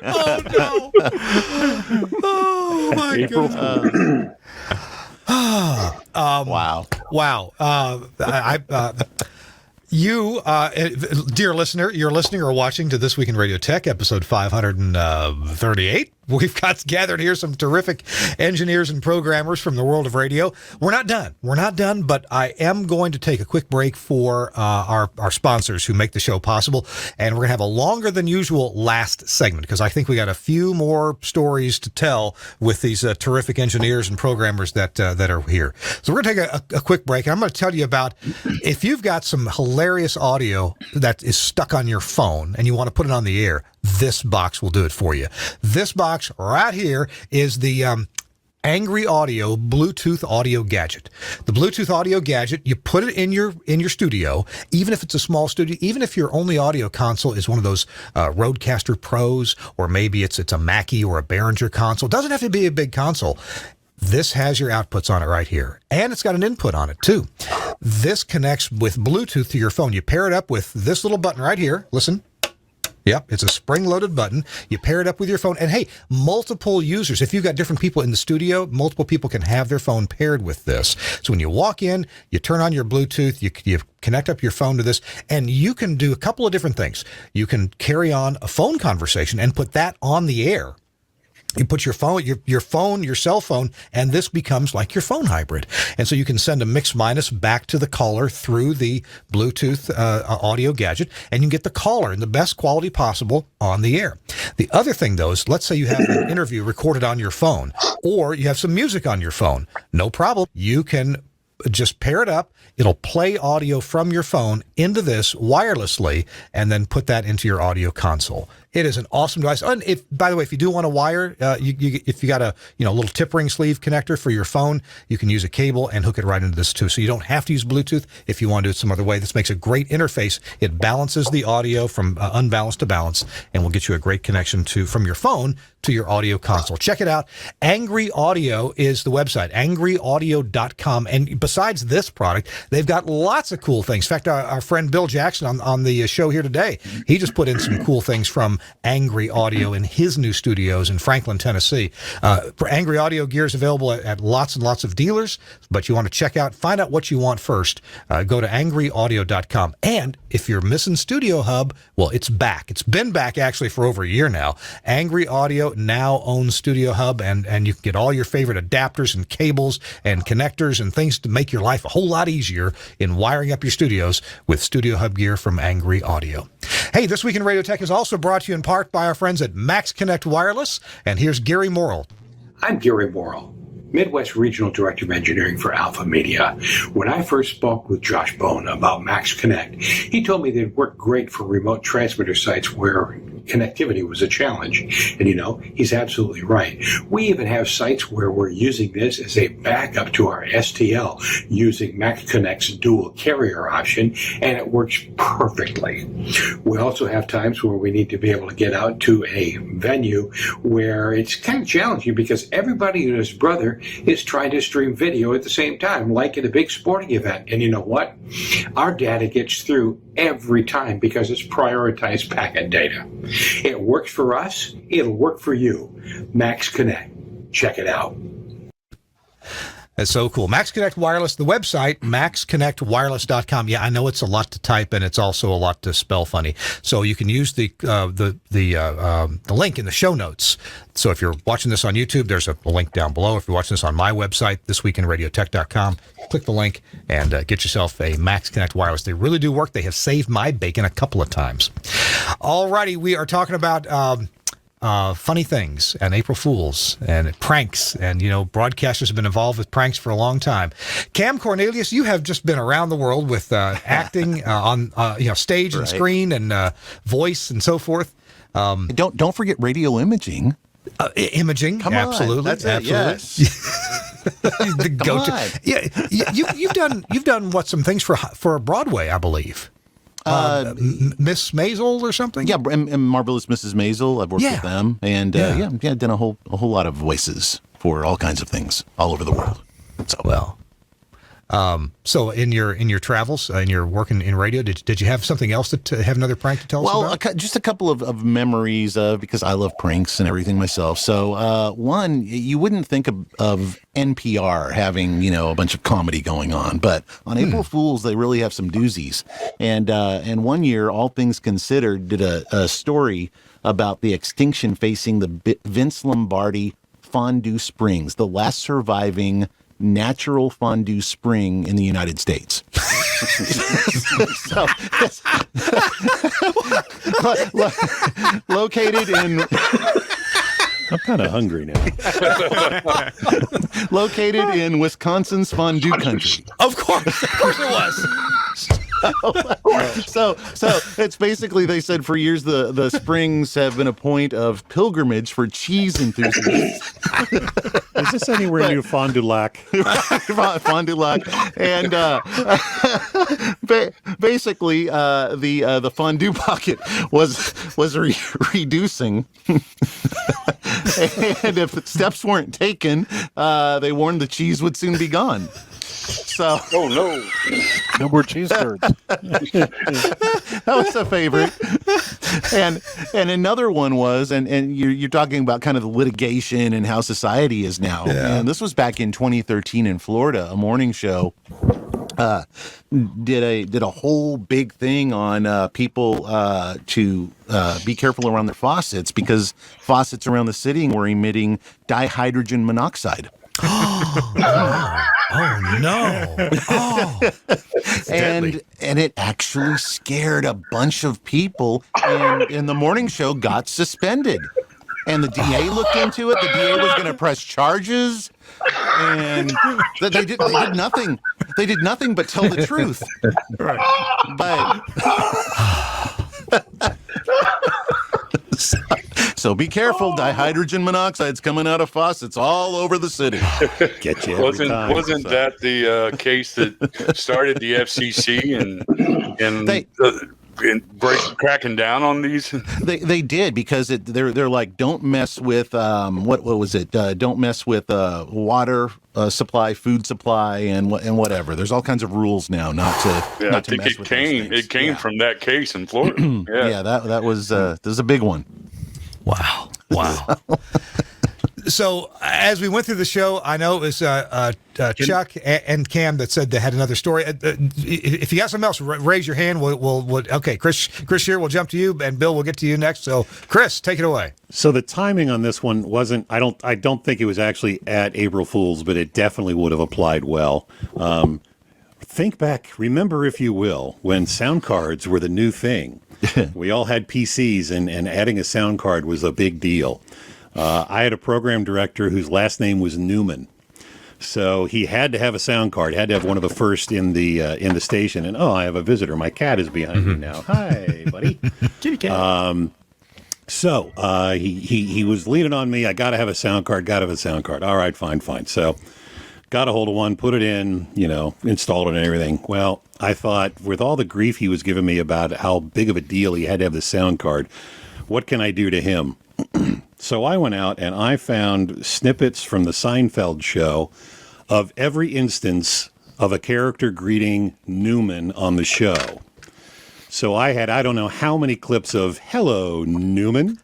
Oh, no. Oh, my God. Wow. You, dear listener, you're listening or watching to This Week in Radio Tech, episode 538. We've got gathered here some terrific engineers and programmers from the world of radio. We're not done, but I am going to take a quick break for our sponsors who make the show possible. And we're going to have a longer than usual last segment because I think we got a few more stories to tell with these terrific engineers and programmers that are here. So we're going to take a quick break. And I'm going to tell you about if you've got some hilarious audio that is stuck on your phone and you want to put it on the air, this box will do it for you. This box right here is the Angry Audio Bluetooth audio gadget. The Bluetooth audio gadget, you put it in your studio, even if it's a small studio, even if your only audio console is one of those Rodecaster Pros, or maybe it's a Mackie or a Behringer console. It doesn't have to be a big console. This has your outputs on it right here. And it's got an input on it, too. This connects with Bluetooth to your phone. You pair it up with this little button right here. Listen. Yep, it's a spring-loaded button. You pair it up with your phone. And, hey, multiple users. If you've got different people in the studio, multiple people can have their phone paired with this. So when you walk in, you turn on your Bluetooth, you connect up your phone to this, and you can do a couple of different things. You can carry on a phone conversation and put that on the air. You put your phone, your cell phone, and this becomes like your phone hybrid. And so you can send a mix minus back to the caller through the Bluetooth audio gadget, and you can get the caller in the best quality possible on the air. The other thing, though, is let's say you have an interview recorded on your phone, or you have some music on your phone. No problem. You can just pair it up. It'll play audio from your phone into this wirelessly, and then put that into your audio console. It is an awesome device. And by the way, if you do want to wire, if you got a little tip ring sleeve connector for your phone, you can use a cable and hook it right into this too. So you don't have to use Bluetooth if you want to do it some other way. This makes a great interface. It balances the audio from unbalanced to balanced, and will get you a great connection from your phone to your audio console. Check it out. Angry Audio is the website, angryaudio.com. And besides this product, they've got lots of cool things. In fact, our friend Bill Jackson on the show here today, he just put in some cool things from Angry Audio in his new studios in Franklin, Tennessee. For Angry Audio gear is available at lots and lots of dealers, but you want to find out what you want first. Go to angryaudio.com. And if you're missing Studio Hub, well, it's back. It's been back actually for over a year now. Angry Audio now owns Studio Hub, and you can get all your favorite adapters and cables and connectors and things to make your life a whole lot easier in wiring up your studios with Studio Hub gear from Angry Audio. Hey, This Week in Radio Tech is also brought to you in part by our friends at Max Connect Wireless, and here's Gary Morrill. I'm Gary Morrill, Midwest Regional Director of Engineering for Alpha Media. When I first spoke with Josh Bone about Max Connect, he told me they'd work great for remote transmitter sites where connectivity was a challenge. And he's absolutely right. We even have sites where we're using this as a backup to our STL using Max Connect's dual carrier option, and it works perfectly. We also have times where we need to be able to get out to a venue where it's kind of challenging because everybody and his brother is trying to stream video at the same time, like at a big sporting event. And you know what? Our data gets through every time because it's prioritized packet data. It works for us. It'll work for you. Max Connect. Check it out. That's so cool. Max Connect Wireless, the website, maxconnectwireless.com. Yeah, I know it's a lot to type, and it's also a lot to spell funny. So you can use the link in the show notes. So if you're watching this on YouTube, there's a link down below. If you're watching this on my website, thisweekinradiotech.com, click the link and get yourself a Max Connect Wireless. They really do work. They have saved my bacon a couple of times. All righty, we are talking about funny things and April Fools and pranks, and broadcasters have been involved with pranks for a long time. Cam Cornelius, you have just been around the world with acting on stage and screen and voice and so forth. Don't forget radio imaging. Imaging, Come absolutely, on, that's absolutely. It, yes. The go-to. Yeah, you've done some things for Broadway, I believe. Miss Maisel or something? Yeah, and Marvelous Mrs. Maisel. I've worked with them, and done a whole lot of voices for all kinds of things all over the world. So in your travels, in your work in radio, did you have something else to have another prank to tell us about? Well, just a couple of memories because I love pranks and everything myself. So one, you wouldn't think of NPR having a bunch of comedy going on, but on April Fools they really have some doozies. And one year, All Things Considered did a story about the extinction facing the Vince Lombardi Fondue Springs, the last surviving natural fondue spring in the United States. Located in... I'm kind of hungry now. Located in Wisconsin's fondue country. Of course it was. So it's basically, they said for years the springs have been a point of pilgrimage for cheese enthusiasts. Is this anywhere near Fond du Lac? Fond du Lac. And basically, the fondue pocket was reducing. And if steps weren't taken, they warned the cheese would soon be gone. So, oh no, no more cheese curds. That was a favorite. And another one was, and you're talking about kind of the litigation and how society is now. Yeah. And this was back in 2013 in Florida. A morning show did a whole big thing on people to be careful around their faucets, because faucets around the city were emitting dihydrogen monoxide. Oh no! Oh, and it actually scared a bunch of people, and the morning show got suspended. And the DA looked into it. The DA was going to press charges, and they did nothing. They did nothing but tell the truth. Right. But so be careful. Dihydrogen monoxide's coming out of faucets all over the city. Get you. Wasn't that the case that started the FCC and cracking down on these? They did, because they're like, don't mess with what was it? Don't mess with water supply, food supply, and whatever. There's all kinds of rules now not to. Yeah, not I think to mess it came from that case in Florida. Yeah, that was a big one. Wow. So as we went through the show, I know it was Chuck and Cam that said they had another story. If you got something else, raise your hand. We'll okay, Chris Shearer, we'll jump to you, and Bill, we'll get to you next. So Chris, take it away. So the timing on this one wasn't. I don't think it was actually at April Fool's, but it definitely would have applied well. Think back, remember if you will, when sound cards were the new thing. We all had PCs, and adding a sound card was a big deal. I had a program director whose last name was Newman, so he had to have a sound card. Had to have one of the first in the station. And I have a visitor. My cat is behind me now. Hi, buddy. Kitty cat. So he was leaning on me. I got to have a sound card. All right, fine. So got a hold of one, put it in, installed it and everything. Well, I thought, with all the grief he was giving me about how big of a deal he had to have the sound card, what can I do to him? So I went out and I found snippets from the Seinfeld show of every instance of a character greeting Newman on the show. So I had, I don't know how many clips of "Hello, Newman,"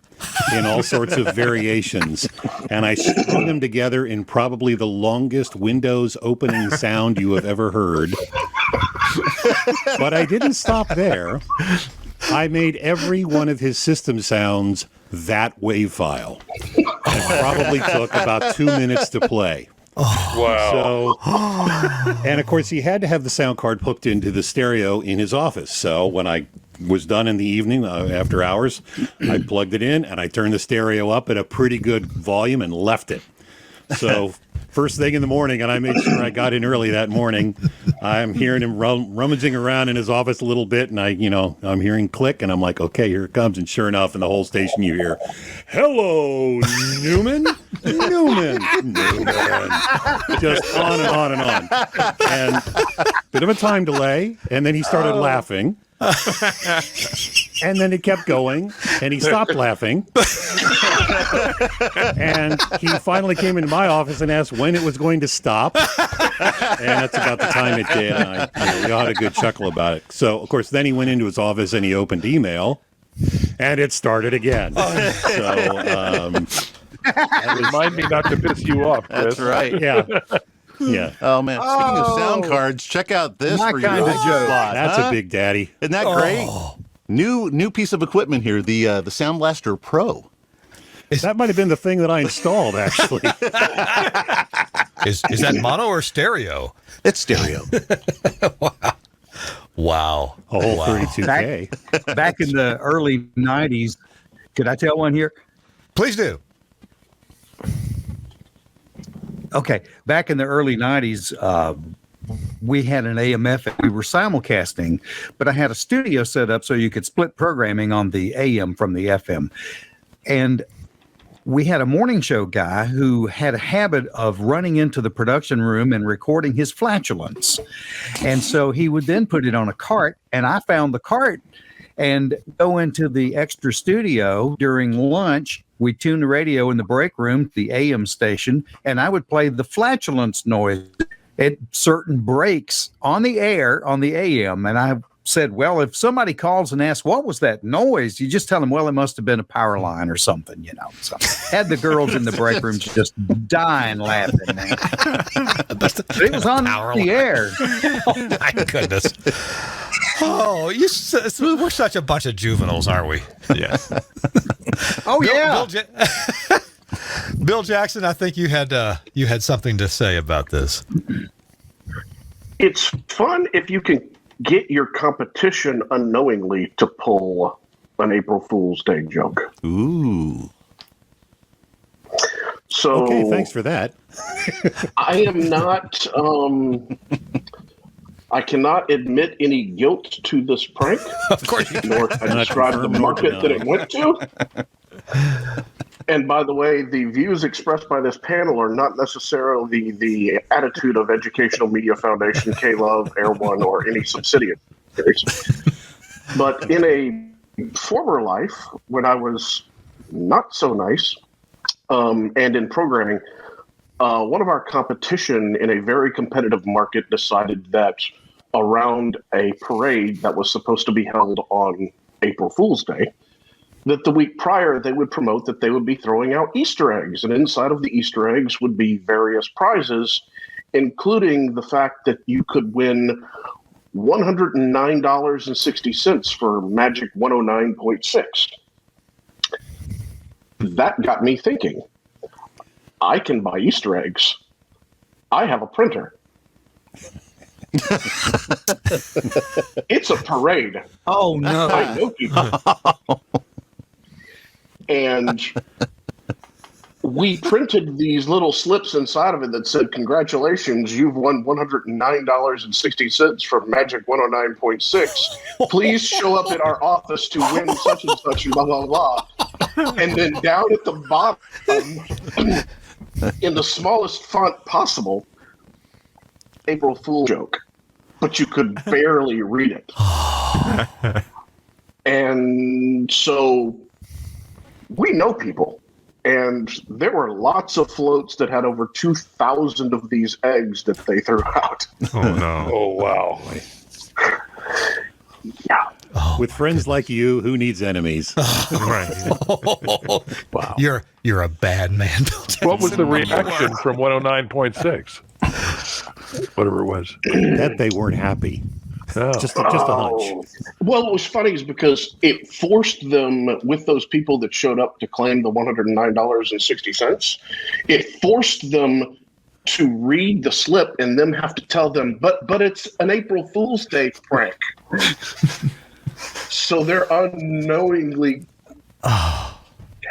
in all sorts of variations. And I strung them together in probably the longest Windows opening sound you have ever heard. But I didn't stop there. I made every one of his system sounds that WAV file. It probably took about 2 minutes to play. Oh, wow. So, and of course, he had to have the sound card hooked into the stereo in his office. So when I was done in the evening, after hours, I plugged it in and I turned the stereo up at a pretty good volume and left it. So first thing in the morning, and I made sure I got in early that morning, I'm hearing him rummaging around in his office a little bit, and I'm hearing click, and I'm like, okay, here it comes. And sure enough, in the whole station you hear, "Hello, Newman, Newman." Just on and on and on. And bit of a time delay, and then he started laughing. And then it kept going, and he stopped laughing. And he finally came into my office and asked when it was going to stop. And that's about the time it did. And we all had a good chuckle about it. So, of course, then he went into his office and he opened email, and it started again. So, remind me not to piss you off, Chris. That's right. Yeah. Oh man! Speaking of sound cards, check out this My for your kind of joke. spot. That's a big daddy. Isn't that great? New piece of equipment here. The Sound Blaster Pro. That might have been the thing that I installed, actually. Is that mono or stereo? It's stereo. Wow. A whole 32K. Back in the early 90s, could I tell one here? Please do. Okay, back in the early 90s, we had an AM FM. We were simulcasting, but I had a studio set up so you could split programming on the AM from the FM. And we had a morning show guy who had a habit of running into the production room and recording his flatulence. And so he would then put it on a cart, and I found the cart and go into the extra studio during lunch. We tune the radio in the break room, the AM station, and I would play the flatulence noise at certain breaks on the air on the AM. And I said, well, if somebody calls and asks, what was that noise? You just tell them, well, it must have been a power line or something, you know. So had the girls in the break room just dying laughing. It was on the air. Oh, my goodness. Oh, we're such a bunch of juveniles, aren't we? Yes. Bill Jackson, I think you had something to say about this. It's fun if you can get your competition unknowingly to pull an April Fool's Day joke. Ooh. So okay, thanks for that. I am not. I cannot admit any guilt to this prank. Of course, nor can I describe the market that it went to. And by the way, the views expressed by this panel are not necessarily the attitude of Educational Media Foundation, KLOVE Air1, or any subsidiaries. But in a former life, when I was not so nice, and in programming, one of our competition in a very competitive market decided that around a parade that was supposed to be held on April Fool's Day, that the week prior they would promote that they would be throwing out Easter eggs, and inside of the Easter eggs would be various prizes, including the fact that you could win $109.60 for Magic 109.6. That got me thinking, I can buy Easter eggs. I have a printer. It's a parade. Oh, no. I know people. And we printed these little slips inside of it that said, congratulations, you've won $109.60 from Magic 109.6. Please show up at our office to win such and such, blah, blah, blah. And then down at the bottom, in the smallest font possible, April Fool joke. But you could barely read it. And so we know people, and there were lots of floats that had over 2,000 of these eggs that they threw out. Oh, no. Oh, wow. Yeah. Oh, with friends like you, who needs enemies? Right. Wow. You're a bad man, Bill Jackson. What was the reaction from 109.6? Whatever it was. That they weren't happy. Oh. Just a hunch. Well, what was funny is because it forced them, with those people that showed up to claim the $109.60, it forced them to read the slip and then have to tell them, but it's an April Fool's Day prank. So they're unknowingly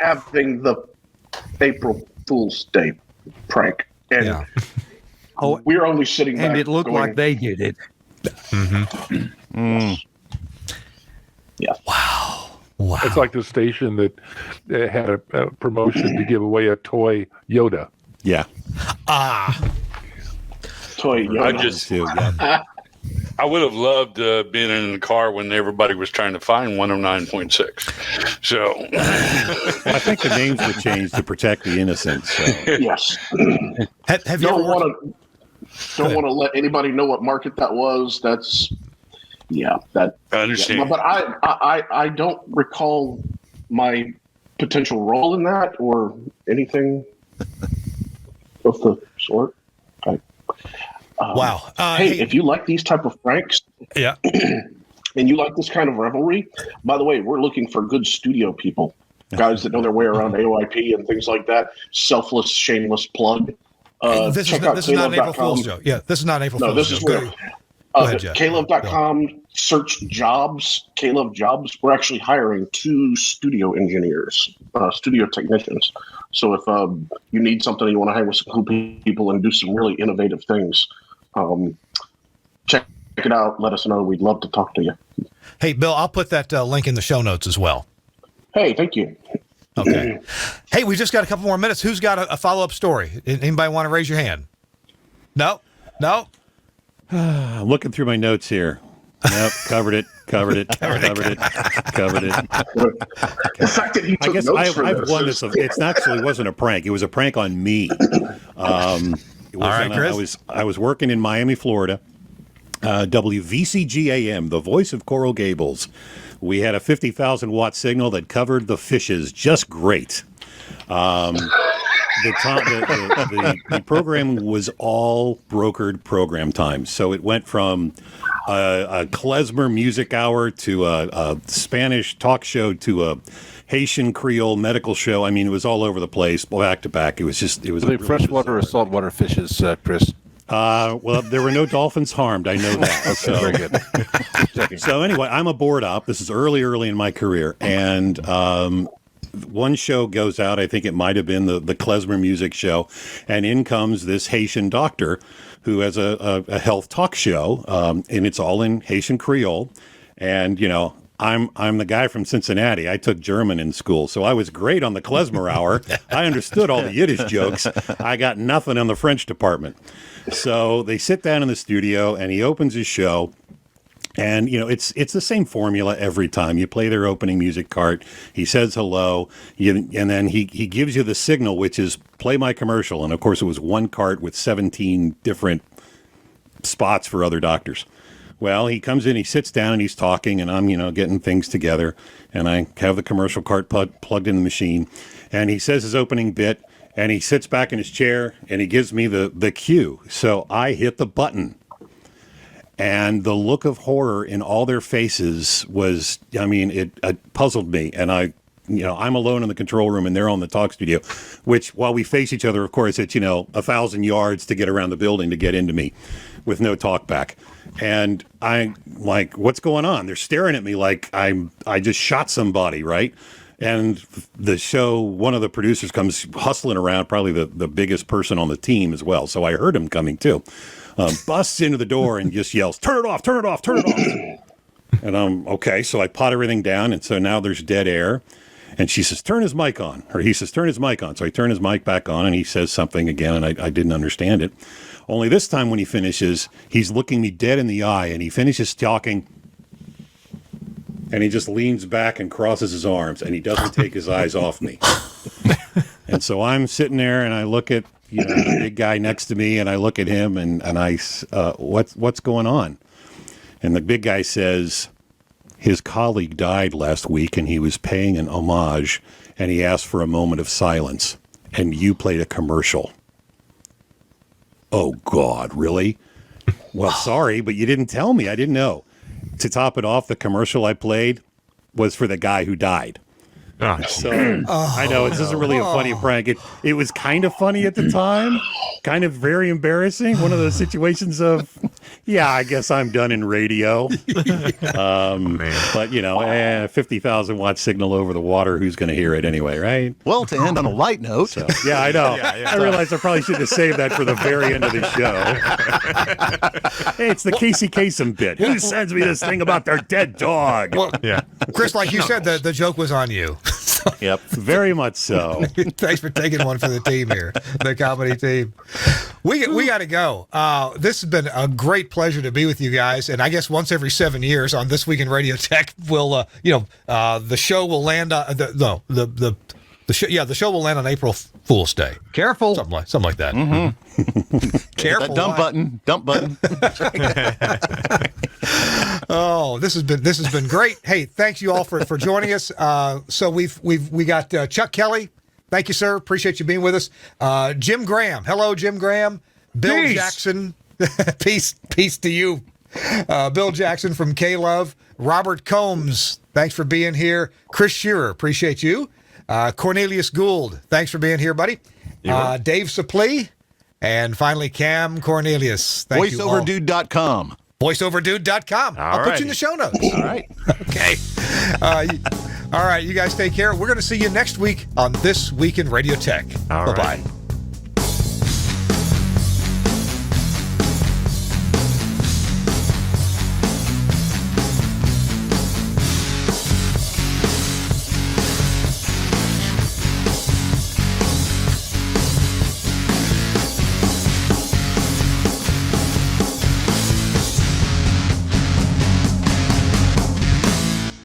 having the April Fool's Day prank. And Yeah. we're only sitting back And it looked going, like they did it. Yeah. Wow. It's like the station that had a promotion to give away a toy Yoda. Yeah. Toy Yoda. I would have loved being in the car when everybody was trying to find 109.6. So I think the names were changed to protect the innocent. So. Yes. Have you Don't ever want to let anybody know what market that was. That's that. I understand. Yeah. But I don't recall my potential role in that or anything of the sort. Wow. Hey, if you like these type of pranks, yeah, and you like this kind of revelry, by the way, we're looking for good studio people, guys that know their way around AOIP and things like that. Selfless, shameless plug. This is not an April Fool's joke. Yeah, this is not an April Fool's joke. This is where KLOVE.com, search jobs, KLOVE jobs. We're actually hiring 2 studio engineers, studio technicians. So if you need something, you want to hang with some cool people and do some really innovative things, check it out. Let us know. We'd love to talk to you. Hey, Bill, I'll put that link in the show notes as well. Hey, thank you. Okay. Hey, we just got a couple more minutes. Who's got a follow-up story? Anybody want to raise your hand? No? I'm looking through my notes here. Nope, covered it. The fact that he took I guess notes for I've won this. this. It actually wasn't a prank. It was a prank on me. It was All right, Chris. I was working in Miami, Florida. WVCG AM, the voice of Coral Gables. We had a 50,000 watt signal that covered the fishes just great. The program was all brokered program time, so it went from a klezmer music hour to a Spanish talk show to a Haitian Creole medical show. I mean, it was all over the place, back to back. It was really freshwater or saltwater fishes, Chris? Well, there were no dolphins harmed. I know that. Okay, So, very good. so anyway, I'm a board op. This is early in my career, and one show goes out. I think it might have been the klezmer music show, and in comes this Haitian doctor who has a health talk show, and it's all in Haitian Creole, and I'm the guy from Cincinnati. I took German in school, so I was great on the klezmer hour. I understood all the Yiddish jokes. I got nothing on the French department. So they sit down in the studio, and he opens his show, and it's the same formula every time. You play their opening music cart. He says hello, and then he gives you the signal, which is play my commercial. And of course, it was one cart with 17 different spots for other doctors. Well, he comes in, he sits down, and he's talking, and I'm, getting things together, and I have the commercial cart plugged in the machine, and he says his opening bit, and he sits back in his chair, and he gives me the cue. So I hit the button, and the look of horror in all their faces was, it puzzled me, and I'm alone in the control room, and they're on the talk studio, which, while we face each other, of course, it's, 1,000 yards to get around the building to get into me with no talk back. And I'm like, what's going on? They're staring at me like I just shot somebody, right? And the show, one of the producers comes hustling around, probably the biggest person on the team as well. So I heard him coming too. Busts into the door and just yells, turn it off, turn it off, turn it off. And I'm okay. So I pot everything down. And so now there's dead air. And she says, turn his mic on. Or he says, turn his mic on. So I turn his mic back on, and he says something again, and I didn't understand it. Only this time when he finishes, he's looking me dead in the eye, and he finishes talking, and he just leans back and crosses his arms, and he doesn't take his eyes off me. And so I'm sitting there, and I look at the big guy next to me, and I look at him, and I, what's going on? And the big guy says, his colleague died last week, and he was paying an homage, and he asked for a moment of silence, and you played a commercial. Oh, God, really? Well, sorry, but you didn't tell me. I didn't know. To top it off, the commercial I played was for the guy who died. So I know this isn't really a funny prank. It was kind of funny at the time, kind of very embarrassing. One of those situations of, I guess I'm done in radio. But 50,000 watt signal over the water. Who's going to hear it anyway, right? Well, to end on a light note. So, I know. I realized I probably should have saved that for the very end of the show. Hey, it's the Casey Kasem bit. Who sends me this thing about their dead dog? Well, Chris, like you said, the joke was on you. Yep, very much so. Thanks for taking one for the team here, the comedy team. We got to go. This has been a great pleasure to be with you guys, and I guess once every 7 years on This Week in Radio Tech, we'll the show will land on the show will land on April Fool's Day. Careful, something like that. Mm-hmm. Careful, dump button. Oh, this has been great. Hey, thanks you all for joining us. So we got Chuck Kelly. Thank you, sir. Appreciate you being with us. Jim Graham. Hello, Jim Graham. Bill Jackson. Peace to you. Bill Jackson from KLOVE. Robert Combs. Thanks for being here. Chris Shearer. Appreciate you. Cornelius Gould. Thanks for being here, buddy. Dave Suplee. And finally, Cam Cornelius. Thank you all. VoiceOverDude.com. VoiceOverDude.com. I'll put you in the show notes. All right. Okay. All right. You guys take care. We're going to see you next week on This Week in Radio Tech. Bye-bye.